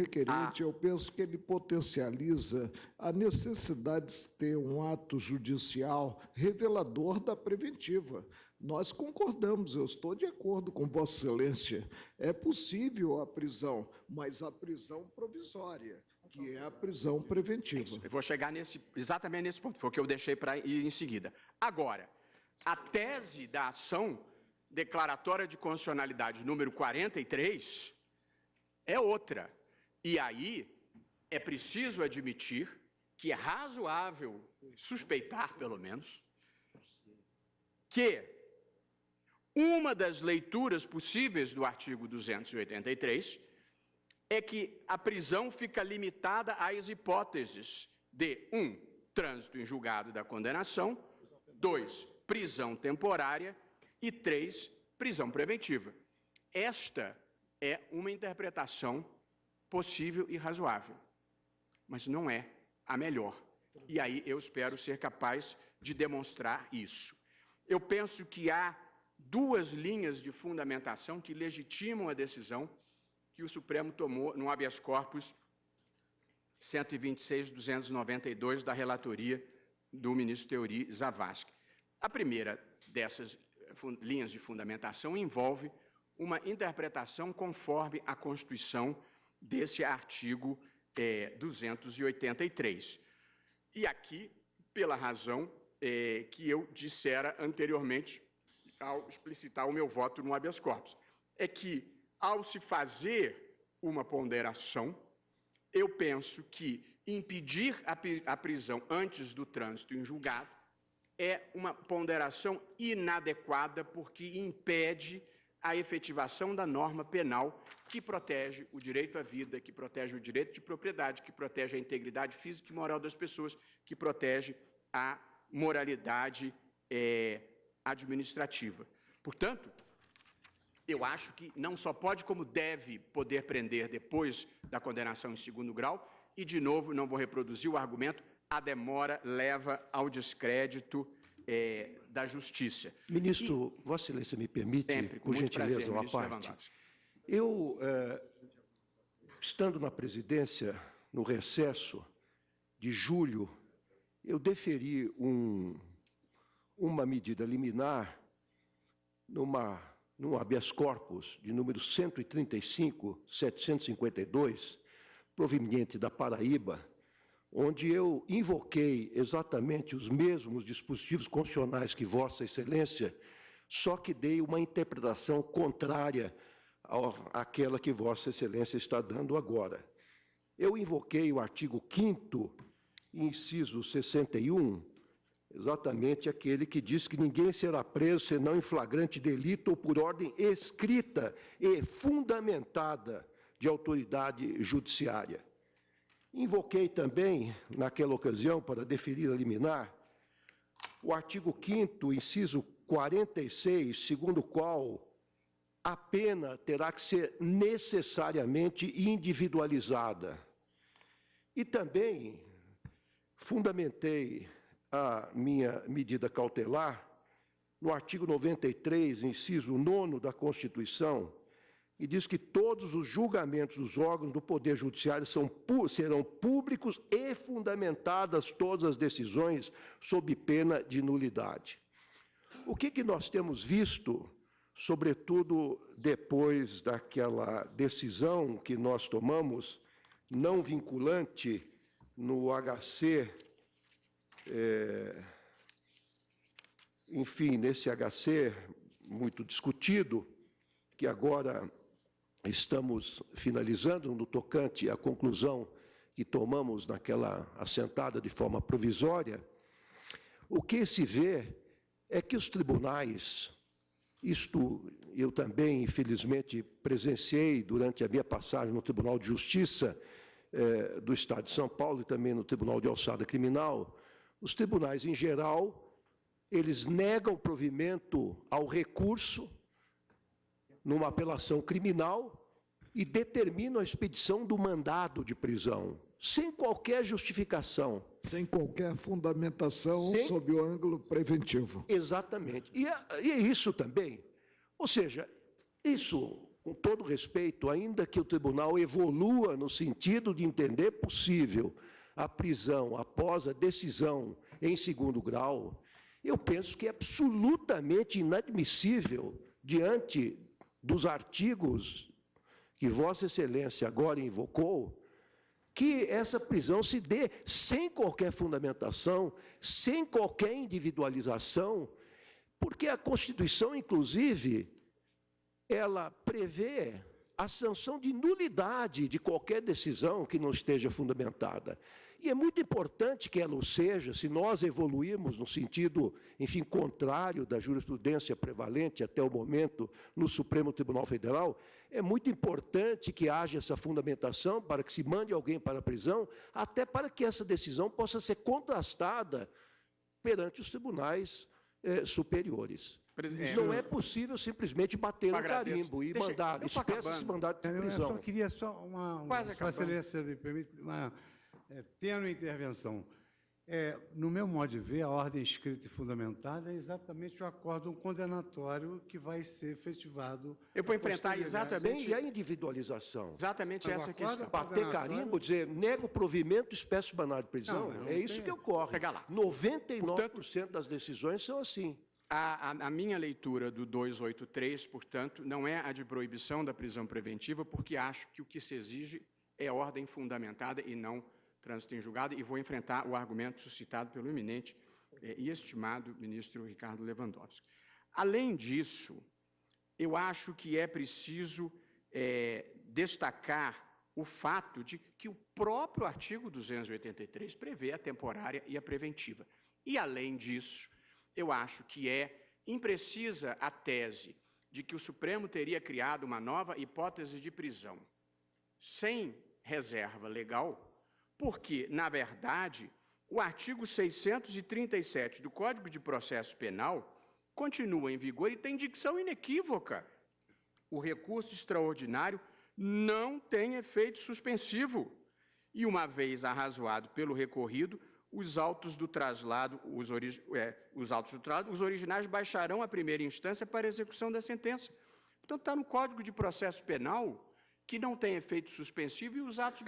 eu penso que ele potencializa a necessidade de ter um ato judicial revelador da preventiva. Nós concordamos, eu estou de acordo com Vossa Excelência. É possível a prisão, mas a prisão provisória, que é a prisão preventiva. Eu vou chegar exatamente nesse ponto, foi o que eu deixei para ir em seguida. Agora, a tese da ação declaratória de constitucionalidade número 43 é outra. E aí é preciso admitir que é razoável suspeitar, pelo menos, que uma das leituras possíveis do artigo 283 é que a prisão fica limitada às hipóteses de 1. Trânsito em julgado da condenação, 2. Prisão temporária e 3. Prisão preventiva. Esta é uma interpretação possível e razoável, mas não é a melhor. E aí eu espero ser capaz de demonstrar isso. Eu penso que há duas linhas de fundamentação que legitimam a decisão que o Supremo tomou no habeas corpus 126.292 da relatoria do ministro Teori Zavascki. A primeira dessas linhas de fundamentação envolve uma interpretação conforme a Constituição desse artigo 283. E aqui, pela razão que eu dissera anteriormente, ao explicitar o meu voto no habeas corpus, é que, ao se fazer uma ponderação, eu penso que impedir a prisão antes do trânsito em julgado é uma ponderação inadequada, porque impede a efetivação da norma penal que protege o direito à vida, que protege o direito de propriedade, que protege a integridade física e moral das pessoas, que protege a moralidade administrativa. Portanto, eu acho que não só pode, como deve poder prender depois da condenação em segundo grau, e, de novo, não vou reproduzir o argumento, a demora leva ao descrédito da justiça. Ministro, Vossa Excelência me permite, sempre, por gentileza, prazer, uma parte. Eu, estando na presidência, no recesso de julho, eu deferi uma medida liminar num habeas corpus de número 135.752, proveniente da Paraíba, onde eu invoquei exatamente os mesmos dispositivos constitucionais que Vossa Excelência, só que dei uma interpretação contrária àquela que Vossa Excelência está dando agora. Eu invoquei o artigo 5º, inciso 61, exatamente aquele que diz que ninguém será preso senão em flagrante delito ou por ordem escrita e fundamentada de autoridade judiciária. Invoquei também, naquela ocasião, para deferir a liminar, o artigo 5º, inciso 46, segundo o qual a pena terá que ser necessariamente individualizada. E também fundamentei a minha medida cautelar no artigo 93, inciso 9 da Constituição, e diz que todos os julgamentos dos órgãos do Poder Judiciário serão públicos e fundamentadas todas as decisões sob pena de nulidade. O que nós temos visto, sobretudo depois daquela decisão que nós tomamos, não vinculante, no HC, enfim, nesse HC muito discutido, que agora estamos finalizando no tocante à conclusão que tomamos naquela assentada de forma provisória, o que se vê é que os tribunais, isto eu também, infelizmente, presenciei durante a minha passagem no Tribunal de Justiça do Estado de São Paulo e também no Tribunal de Alçada Criminal, os tribunais, em geral, eles negam provimento ao recurso numa apelação criminal e determinam a expedição do mandado de prisão, sem qualquer justificação. Sem qualquer fundamentação sob o ângulo preventivo. Exatamente. E é isso também. Ou seja, isso, com todo respeito, ainda que o tribunal evolua no sentido de entender possível a prisão após a decisão em segundo grau, eu penso que é absolutamente inadmissível, diante dos artigos que Vossa Excelência agora invocou, que essa prisão se dê sem qualquer fundamentação, sem qualquer individualização, porque a Constituição, inclusive, ela prevê a sanção de nulidade de qualquer decisão que não esteja fundamentada. E é muito importante que ela o seja, se nós evoluirmos no sentido, enfim, contrário da jurisprudência prevalente até o momento no Supremo Tribunal Federal, é muito importante que haja essa fundamentação para que se mande alguém para a prisão, até para que essa decisão possa ser contrastada perante os tribunais superiores. Não é possível simplesmente bater no carimbo e mandar, espécie-se mandado de prisão. Eu só queria Vossa Excelência me permite uma tênue intervenção. No meu modo de ver, a ordem escrita e fundamentada é exatamente o acórdão condenatório que vai ser efetivado. Eu vou enfrentar exatamente... E a individualização? Exatamente essa questão. Bater carimbo, dizer, nego o provimento, espécie banal de prisão. É isso que ocorre. Pega lá. 99% das decisões são assim. A minha leitura do 283, portanto, não é a de proibição da prisão preventiva, porque acho que o que se exige é ordem fundamentada e não trânsito em julgado, e vou enfrentar o argumento suscitado pelo eminente e estimado ministro Ricardo Lewandowski. Além disso, eu acho que é preciso destacar o fato de que o próprio artigo 283 prevê a temporária e a preventiva. E, além disso, eu acho que é imprecisa a tese de que o Supremo teria criado uma nova hipótese de prisão sem reserva legal, porque, na verdade, o artigo 637 do Código de Processo Penal continua em vigor e tem dicção inequívoca. O recurso extraordinário não tem efeito suspensivo e, uma vez arrazoado pelo recorrido, os autos do traslado, os originais baixarão à primeira instância para execução da sentença. Então, está no Código de Processo Penal que não tem efeito suspensivo e os autos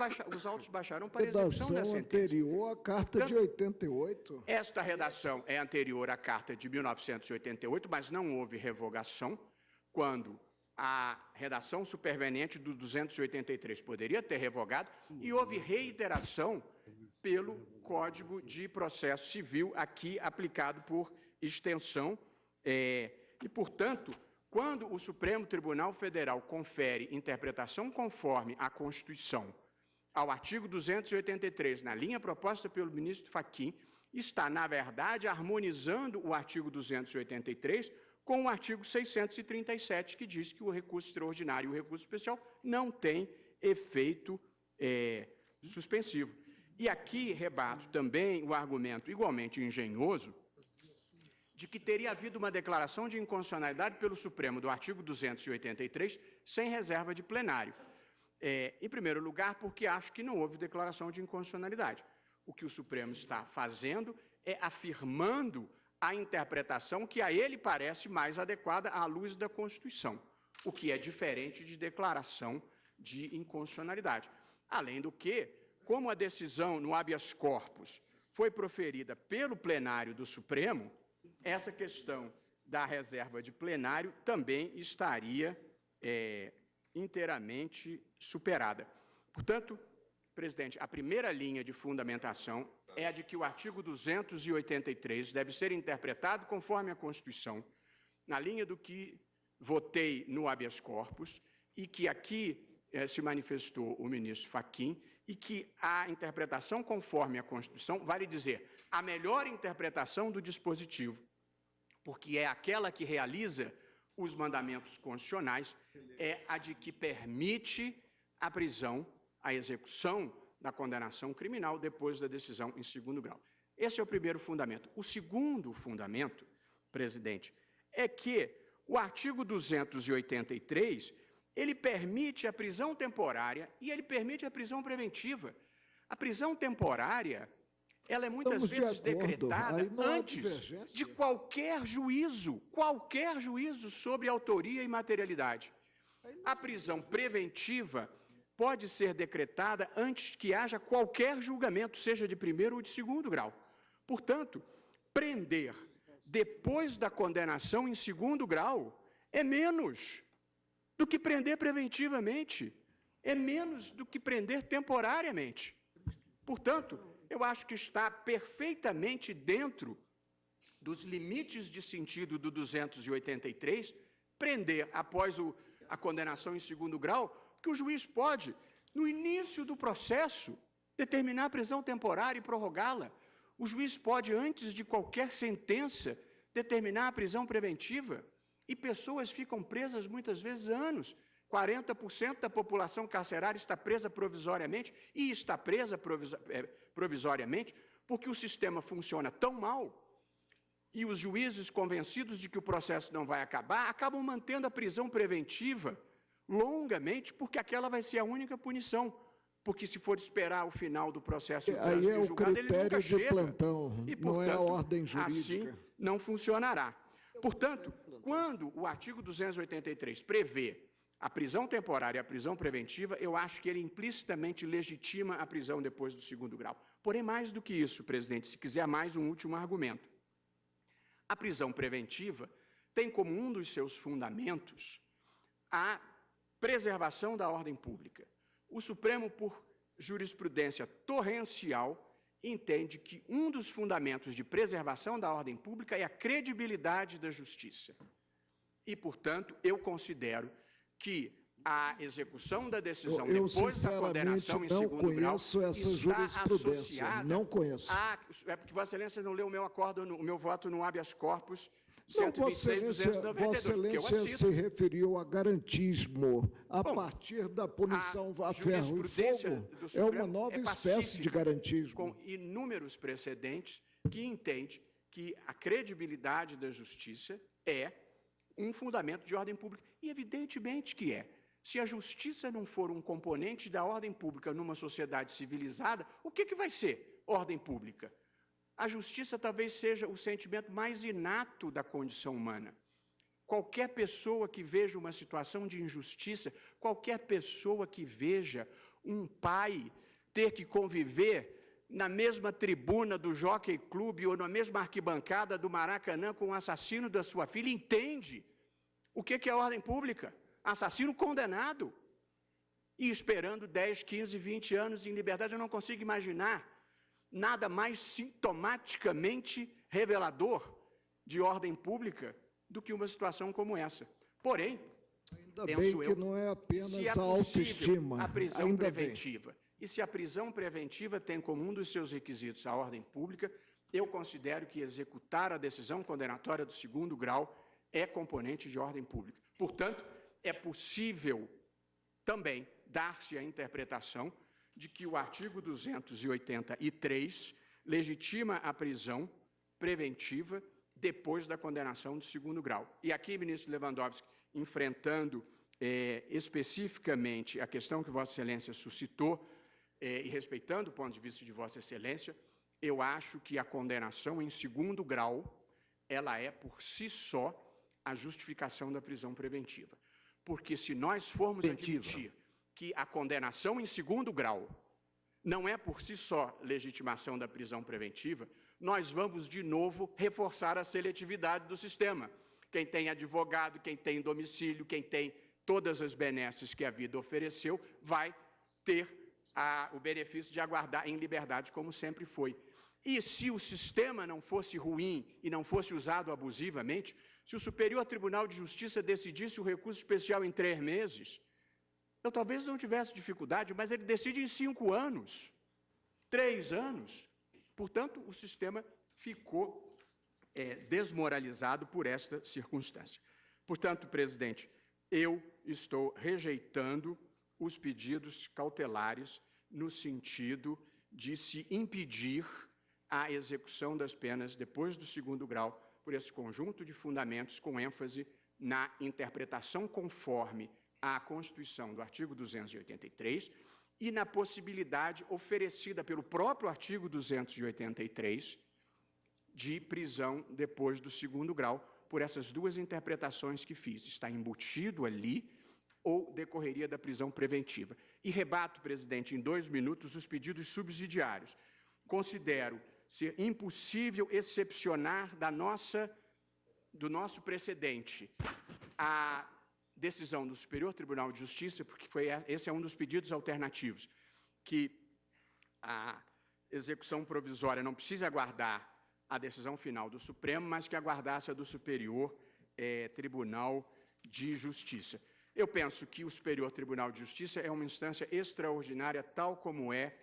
baixarão para execução da sentença. Anterior à Carta de 88. Esta redação é anterior à Carta de 1988, mas não houve revogação, quando a redação superveniente do 283 poderia ter revogado, e houve reiteração pelo Código de Processo Civil, aqui aplicado por extensão, e, portanto, quando o Supremo Tribunal Federal confere interpretação conforme a Constituição ao artigo 283, na linha proposta pelo ministro Fachin, está, na verdade, harmonizando o artigo 283 com o artigo 637, que diz que o recurso extraordinário e o recurso especial não têm efeito suspensivo. E aqui rebato também o argumento igualmente engenhoso de que teria havido uma declaração de inconstitucionalidade pelo Supremo do artigo 283 sem reserva de plenário. Em primeiro lugar, porque acho que não houve declaração de inconstitucionalidade. O que o Supremo está fazendo é afirmando a interpretação que a ele parece mais adequada à luz da Constituição, o que é diferente de declaração de inconstitucionalidade. Além do que, como a decisão no habeas corpus foi proferida pelo plenário do Supremo, essa questão da reserva de plenário também estaria inteiramente superada. Portanto, presidente, a primeira linha de fundamentação é a de que o artigo 283 deve ser interpretado conforme a Constituição, na linha do que votei no habeas corpus, e que aqui se manifestou o ministro Fachin, e que a interpretação conforme a Constituição, vale dizer, a melhor interpretação do dispositivo, porque é aquela que realiza os mandamentos constitucionais, é a de que permite a prisão, a execução da condenação criminal depois da decisão em segundo grau. Esse é o primeiro fundamento. O segundo fundamento, presidente, é que o artigo 283, ele permite a prisão temporária e ele permite a prisão preventiva. A prisão temporária, ela é muitas vezes decretada antes de qualquer juízo sobre autoria e materialidade. A prisão preventiva pode ser decretada antes que haja qualquer julgamento, seja de primeiro ou de segundo grau. Portanto, prender depois da condenação em segundo grau é menos do que prender preventivamente, é menos do que prender temporariamente. Portanto, eu acho que está perfeitamente dentro dos limites de sentido do 283, prender após a condenação em segundo grau, que o juiz pode, no início do processo, determinar a prisão temporária e prorrogá-la. O juiz pode, antes de qualquer sentença, determinar a prisão preventiva. E pessoas ficam presas muitas vezes anos. 40% da população carcerária está presa provisoriamente e está presa provisoriamente porque o sistema funciona tão mal e os juízes, convencidos de que o processo não vai acabar, acabam mantendo a prisão preventiva longamente porque aquela vai ser a única punição. porque se for esperar o final do processo de Aí é o julgado, ele nunca critério de chega. plantão, E, não é a portanto, ordem jurídica. assim não funcionará. Portanto, quando o artigo 283 prevê a prisão temporária e a prisão preventiva, eu acho que ele implicitamente legitima a prisão depois do segundo grau. Porém, mais do que isso, presidente, se quiser mais um último argumento. A prisão preventiva tem como um dos seus fundamentos a preservação da ordem pública. O Supremo, por jurisprudência torrencial, entende que um dos fundamentos de preservação da ordem pública é a credibilidade da justiça. E, portanto, eu considero que a execução da decisão depois da condenação em segundo grau está associada... Não conheço. É porque Vossa Excelência não leu o meu voto no habeas corpus Não, Vossa Excelência se referiu a garantismo. A partir da punição a ferro e fogo, é uma nova espécie de garantismo. Com inúmeros precedentes que entende que a credibilidade da justiça é um fundamento de ordem pública. E evidentemente que é. Se a justiça não for um componente da ordem pública numa sociedade civilizada, o que vai ser ordem pública? A justiça talvez seja o sentimento mais inato da condição humana. Qualquer pessoa que veja uma situação de injustiça, qualquer pessoa que veja um pai ter que conviver na mesma tribuna do Jockey Club ou na mesma arquibancada do Maracanã com o assassino da sua filha, entende o que é ordem pública. Assassino condenado e esperando 10, 15, 20 anos em liberdade. Eu não consigo imaginar nada mais sintomaticamente revelador de ordem pública do que uma situação como essa. Porém, ainda bem que não é apenas a autoestima. A prisão preventiva. E se a prisão preventiva tem como um dos seus requisitos a ordem pública, eu considero que executar a decisão condenatória do segundo grau é componente de ordem pública. Portanto, é possível também dar-se a interpretação de que o artigo 283 legitima a prisão preventiva depois da condenação de segundo grau. E aqui, ministro Lewandowski, enfrentando especificamente a questão que Vossa Excelência suscitou e respeitando o ponto de vista de Vossa Excelência, eu acho que a condenação em segundo grau, ela é, por si só, a justificação da prisão preventiva. Porque se nós formos admitir que a condenação em segundo grau não é por si só legitimação da prisão preventiva, nós vamos de novo reforçar a seletividade do sistema. Quem tem advogado, quem tem domicílio, quem tem todas as benesses que a vida ofereceu, vai ter o benefício de aguardar em liberdade, como sempre foi. E se o sistema não fosse ruim e não fosse usado abusivamente, se o Superior Tribunal de Justiça decidisse o recurso especial em 3 meses, eu talvez não tivesse dificuldade, mas ele decide em 5 anos, 3 anos. Portanto, o sistema ficou desmoralizado por esta circunstância. Portanto, presidente, eu estou rejeitando os pedidos cautelares no sentido de se impedir a execução das penas depois do segundo grau por esse conjunto de fundamentos com ênfase na interpretação conforme à Constituição do artigo 283 e na possibilidade oferecida pelo próprio artigo 283 de prisão depois do segundo grau por essas duas interpretações que fiz. Está embutido ali ou decorreria da prisão preventiva. E rebato, presidente, em 2 minutos, os pedidos subsidiários. Considero ser impossível excepcionar do nosso precedente a decisão do Superior Tribunal de Justiça, porque esse é um dos pedidos alternativos, que a execução provisória não precisa aguardar a decisão final do Supremo, mas que aguardasse a do Superior Tribunal de Justiça. Eu penso que o Superior Tribunal de Justiça é uma instância extraordinária, tal como é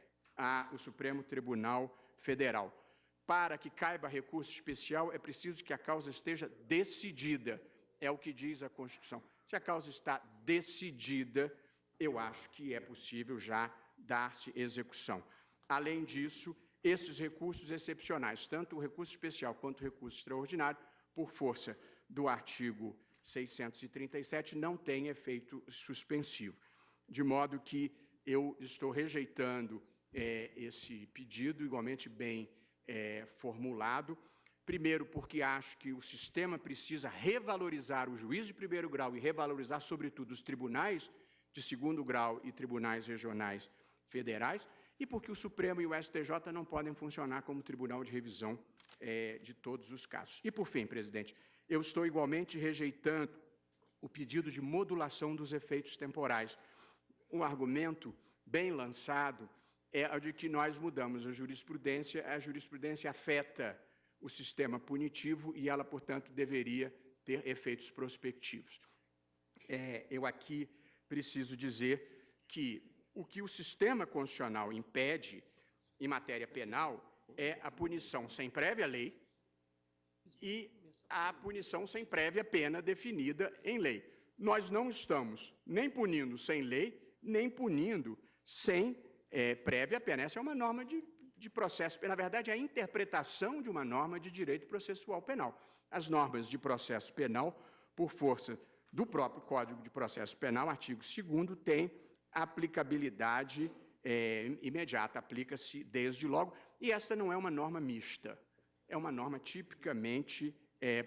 o Supremo Tribunal Federal. Para que caiba recurso especial, é preciso que a causa esteja decidida, é o que diz a Constituição. Se a causa está decidida, eu acho que é possível já dar-se execução. Além disso, esses recursos excepcionais, tanto o recurso especial quanto o recurso extraordinário, por força do artigo 637, não têm efeito suspensivo. De modo que eu estou rejeitando esse pedido, igualmente bem formulado. Primeiro, porque acho que o sistema precisa revalorizar o juiz de primeiro grau e revalorizar, sobretudo, os tribunais de segundo grau e tribunais regionais federais, e porque o Supremo e o STJ não podem funcionar como tribunal de revisão de todos os casos. E, por fim, presidente, eu estou igualmente rejeitando o pedido de modulação dos efeitos temporais. Um argumento bem lançado é o de que nós mudamos a jurisprudência afeta o sistema punitivo e ela, portanto, deveria ter efeitos prospectivos. Eu aqui preciso dizer que o que o sistema constitucional impede em matéria penal é a punição sem prévia lei e a punição sem prévia pena definida em lei. Nós não estamos nem punindo sem lei, nem punindo sem prévia pena. Essa é uma norma de processo, na verdade, é a interpretação de uma norma de direito processual penal. As normas de processo penal, por força do próprio Código de Processo Penal, artigo 2º, têm aplicabilidade imediata, aplica-se desde logo, e essa não é uma norma mista, é uma norma tipicamente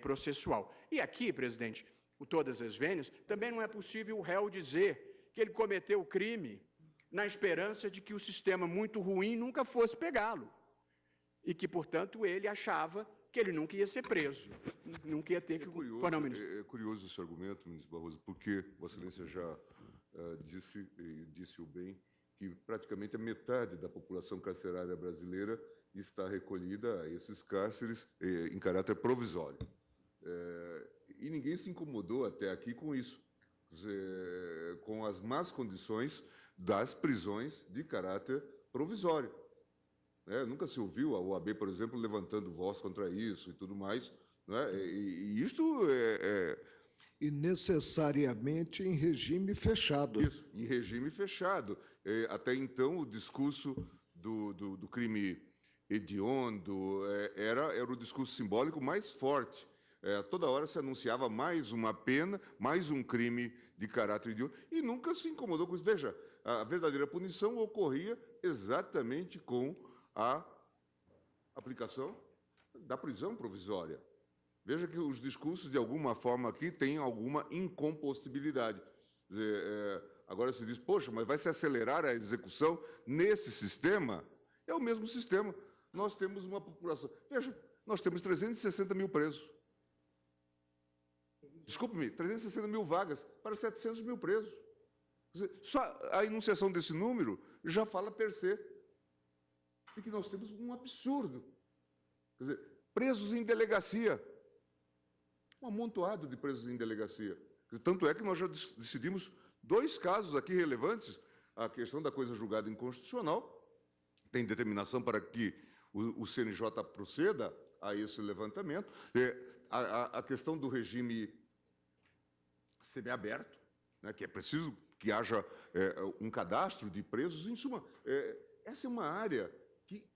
processual. E aqui, presidente, por todas as vênias, também não é possível o réu dizer que ele cometeu o crime na esperança de que o sistema muito ruim nunca fosse pegá-lo e que, portanto, ele achava que ele nunca ia ser preso, nunca ia ter que... É curioso esse argumento, ministro Barroso, porque Vossa Excelência já disse-o bem, que praticamente a metade da população carcerária brasileira está recolhida a esses cárceres em caráter provisório. E ninguém se incomodou até aqui com isso, com as más condições das prisões de caráter provisório. Nunca se ouviu a OAB, por exemplo, levantando voz contra isso e tudo mais. E isto E necessariamente em regime fechado. Isso, em regime fechado. Até então, o discurso do crime hediondo era o discurso simbólico mais forte. Toda hora se anunciava mais uma pena, mais um crime de caráter hediondo, e nunca se incomodou com isso. Veja, a verdadeira punição ocorria exatamente com a aplicação da prisão provisória. Veja que os discursos, de alguma forma, aqui têm alguma incompostibilidade. Agora se diz, poxa, mas vai se acelerar a execução nesse sistema? É o mesmo sistema. Nós temos uma população... Veja, nós temos 360 mil presos. Desculpe-me, 360 mil vagas para 700 mil presos. Quer dizer, só a enunciação desse número já fala per se. E que nós temos um absurdo. Quer dizer, presos em delegacia. Um amontoado de presos em delegacia. Tanto é que nós já decidimos 2 casos aqui relevantes. A questão da coisa julgada inconstitucional, tem determinação para que o CNJ proceda a esse levantamento. A questão do regime semiaberto, que é preciso que haja um cadastro de presos. Em suma, essa é uma área que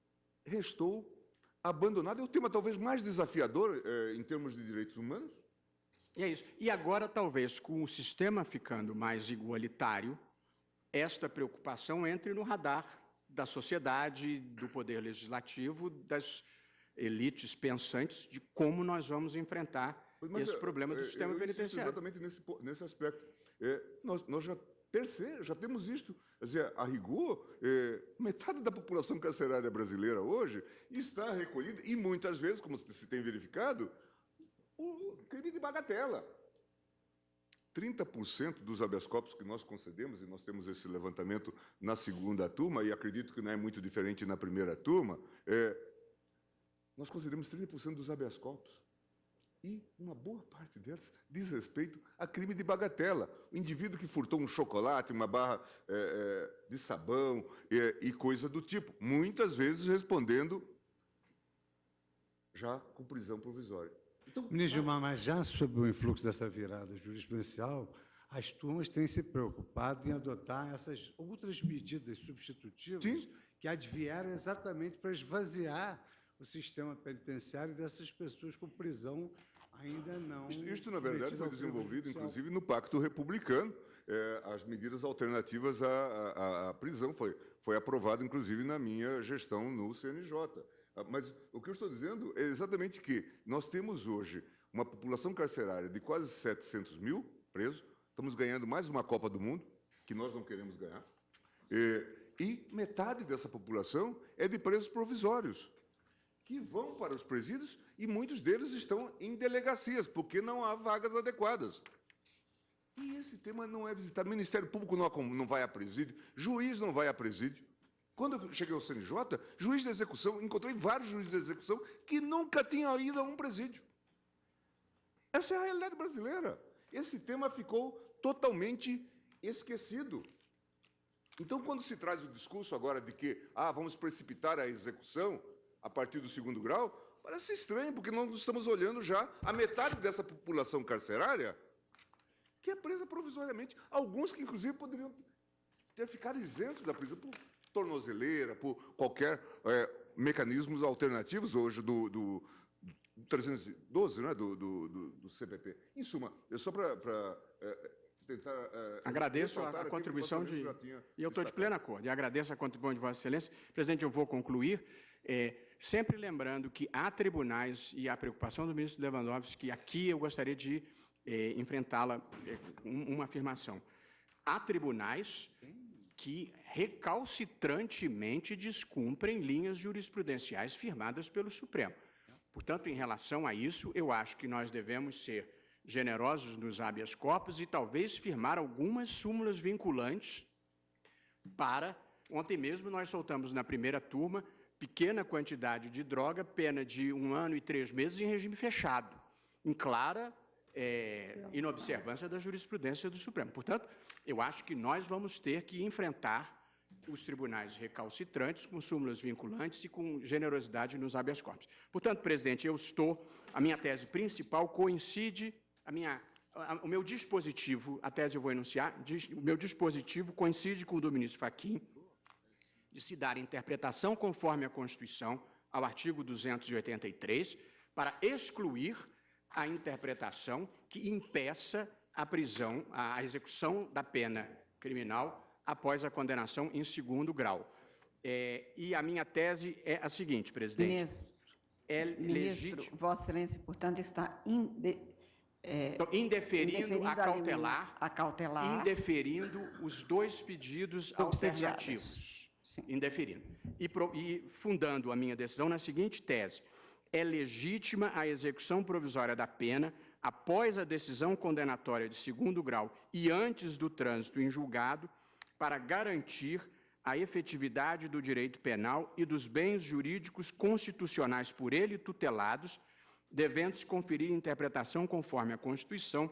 restou abandonada. É o tema talvez mais desafiador em termos de direitos humanos. E é isso. E agora, talvez, com o sistema ficando mais igualitário, esta preocupação entre no radar da sociedade, do poder legislativo, das elites pensantes, de como nós vamos enfrentar esse problema do sistema penitenciário. Exatamente nesse aspecto. Nós já temos isto. Quer dizer, a rigor, metade da população carcerária brasileira hoje está recolhida, e muitas vezes, como se tem verificado, o crime de bagatela. 30% dos habeas corpus que nós concedemos, e nós temos esse levantamento na segunda turma, e acredito que não é muito diferente na primeira turma, nós concedemos 30% dos habeas corpus. E uma boa parte delas diz respeito a crime de bagatela. O indivíduo que furtou um chocolate, uma barra de sabão e coisa do tipo. Muitas vezes respondendo já com prisão provisória. Então, ministro Gilmar, mas já sob o influxo dessa virada jurisprudencial, as turmas têm se preocupado em adotar essas outras medidas substitutivas. Sim. Que advieram exatamente para esvaziar o sistema penitenciário dessas pessoas com prisão Ainda não. Isto, na verdade, foi submetido ao crivo desenvolvido, judicial. inclusive, no Pacto Republicano. As medidas alternativas à prisão foi aprovado, inclusive, na minha gestão no CNJ. Mas o que eu estou dizendo é exatamente que nós temos hoje uma população carcerária de quase 700 mil presos, estamos ganhando mais uma Copa do Mundo, que nós não queremos ganhar, e metade dessa população é de presos provisórios, que vão para os presídios e muitos deles estão em delegacias, porque não há vagas adequadas. E esse tema não é visitado. O Ministério Público não vai a presídio, juiz não vai a presídio. Quando eu cheguei ao CNJ, juiz de execução, encontrei vários juízes de execução que nunca tinham ido a um presídio. Essa é a realidade brasileira. Esse tema ficou totalmente esquecido. Então, quando se traz o discurso agora de que vamos precipitar a execução a partir do 2º grau, parece estranho, porque nós estamos olhando já a metade dessa população carcerária que é presa provisoriamente. Alguns que, inclusive, poderiam ter ficado isentos da prisão por tornozeleira, por qualquer mecanismos alternativos hoje do 312, né, do CPP. Em suma, só para tentar... agradeço a contribuição de... E eu estou de pleno acordo. E agradeço a contribuição de Vossa Excelência. Presidente, eu vou concluir, sempre lembrando que há tribunais, e a preocupação do ministro Lewandowski, aqui eu gostaria de enfrentá-la uma afirmação. Há tribunais que recalcitrantemente descumprem linhas jurisprudenciais firmadas pelo Supremo. Portanto, em relação a isso, eu acho que nós devemos ser generosos nos habeas corpus e talvez firmar algumas súmulas vinculantes para... Ontem mesmo nós soltamos na primeira turma pequena quantidade de droga, pena de 1 ano e 3 meses em regime fechado, em clara inobservância da jurisprudência do Supremo. Portanto, eu acho que nós vamos ter que enfrentar os tribunais recalcitrantes com súmulas vinculantes e com generosidade nos habeas corpus. Portanto, presidente, a minha tese principal coincide, o meu dispositivo, a tese eu vou enunciar, o meu dispositivo coincide com o do ministro Fachin, de se dar interpretação conforme a Constituição ao artigo 283, para excluir a interpretação que impeça a prisão, a execução da pena criminal após a condenação em 2º grau. E a minha tese é a seguinte, presidente. Ministro, Vossa Excelência, portanto, está indeferindo a cautelar, indeferindo os 2 pedidos alternativos. Sim. Indeferindo. E fundando a minha decisão na seguinte tese: é legítima a execução provisória da pena após a decisão condenatória de 2º grau e antes do trânsito em julgado, para garantir a efetividade do direito penal e dos bens jurídicos constitucionais por ele tutelados, devendo-se conferir interpretação conforme a Constituição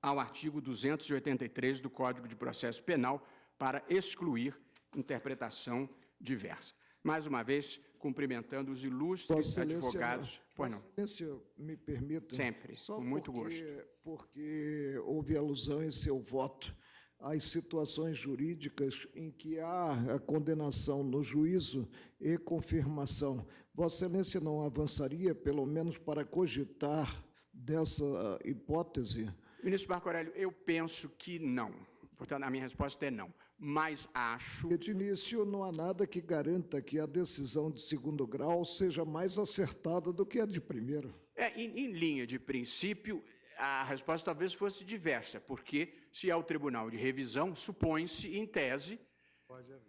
ao artigo 283 do Código de Processo Penal, para excluir interpretação diversa. Mais uma vez, cumprimentando os ilustres advogados. Pois não. Excelência, me permita. Sempre, com muito gosto. Porque houve alusão em seu voto às situações jurídicas em que há a condenação no juízo e confirmação. Vossa Excelência não avançaria, pelo menos para cogitar dessa hipótese? Ministro Marco Aurélio, eu penso que não. Portanto, a minha resposta é não. Mas acho... De início, não há nada que garanta que a decisão de 2º grau seja mais acertada do que a de primeiro. Em linha de princípio, a resposta talvez fosse diversa, porque se é o tribunal de revisão, supõe-se, em tese,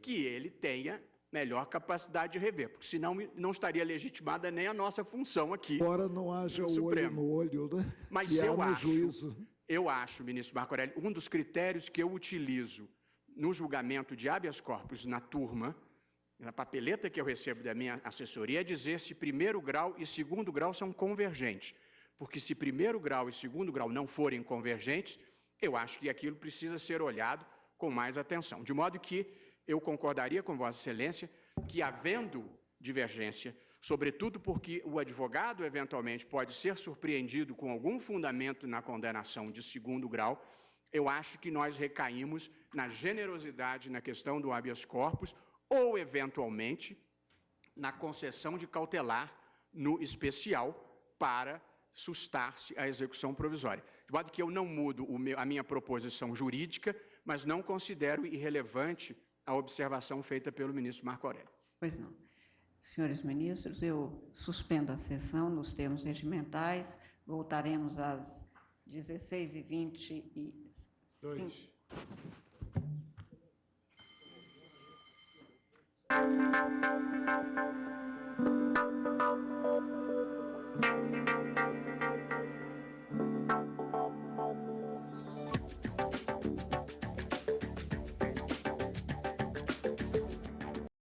que ele tenha melhor capacidade de rever, porque senão não estaria legitimada nem a nossa função aqui. Embora não haja o olho no olho, né? Mas eu acho, ministro Marco Aurélio, um dos critérios que eu utilizo no julgamento de habeas corpus na turma, na papeleta que eu recebo da minha assessoria, é dizer se 1º grau e 2º grau são convergentes. Porque se 1º grau e 2º grau não forem convergentes, eu acho que aquilo precisa ser olhado com mais atenção. De modo que eu concordaria com Vossa Excelência que, havendo divergência, sobretudo porque o advogado, eventualmente, pode ser surpreendido com algum fundamento na condenação de 2º grau, eu acho que nós recaímos na generosidade na questão do habeas corpus ou, eventualmente, na concessão de cautelar no especial para sustar-se a execução provisória. De modo que eu não mudo a minha proposição jurídica, mas não considero irrelevante a observação feita pelo ministro Marco Aurélio. Pois não. Senhores ministros, eu suspendo a sessão nos termos regimentais. Voltaremos às 16h25.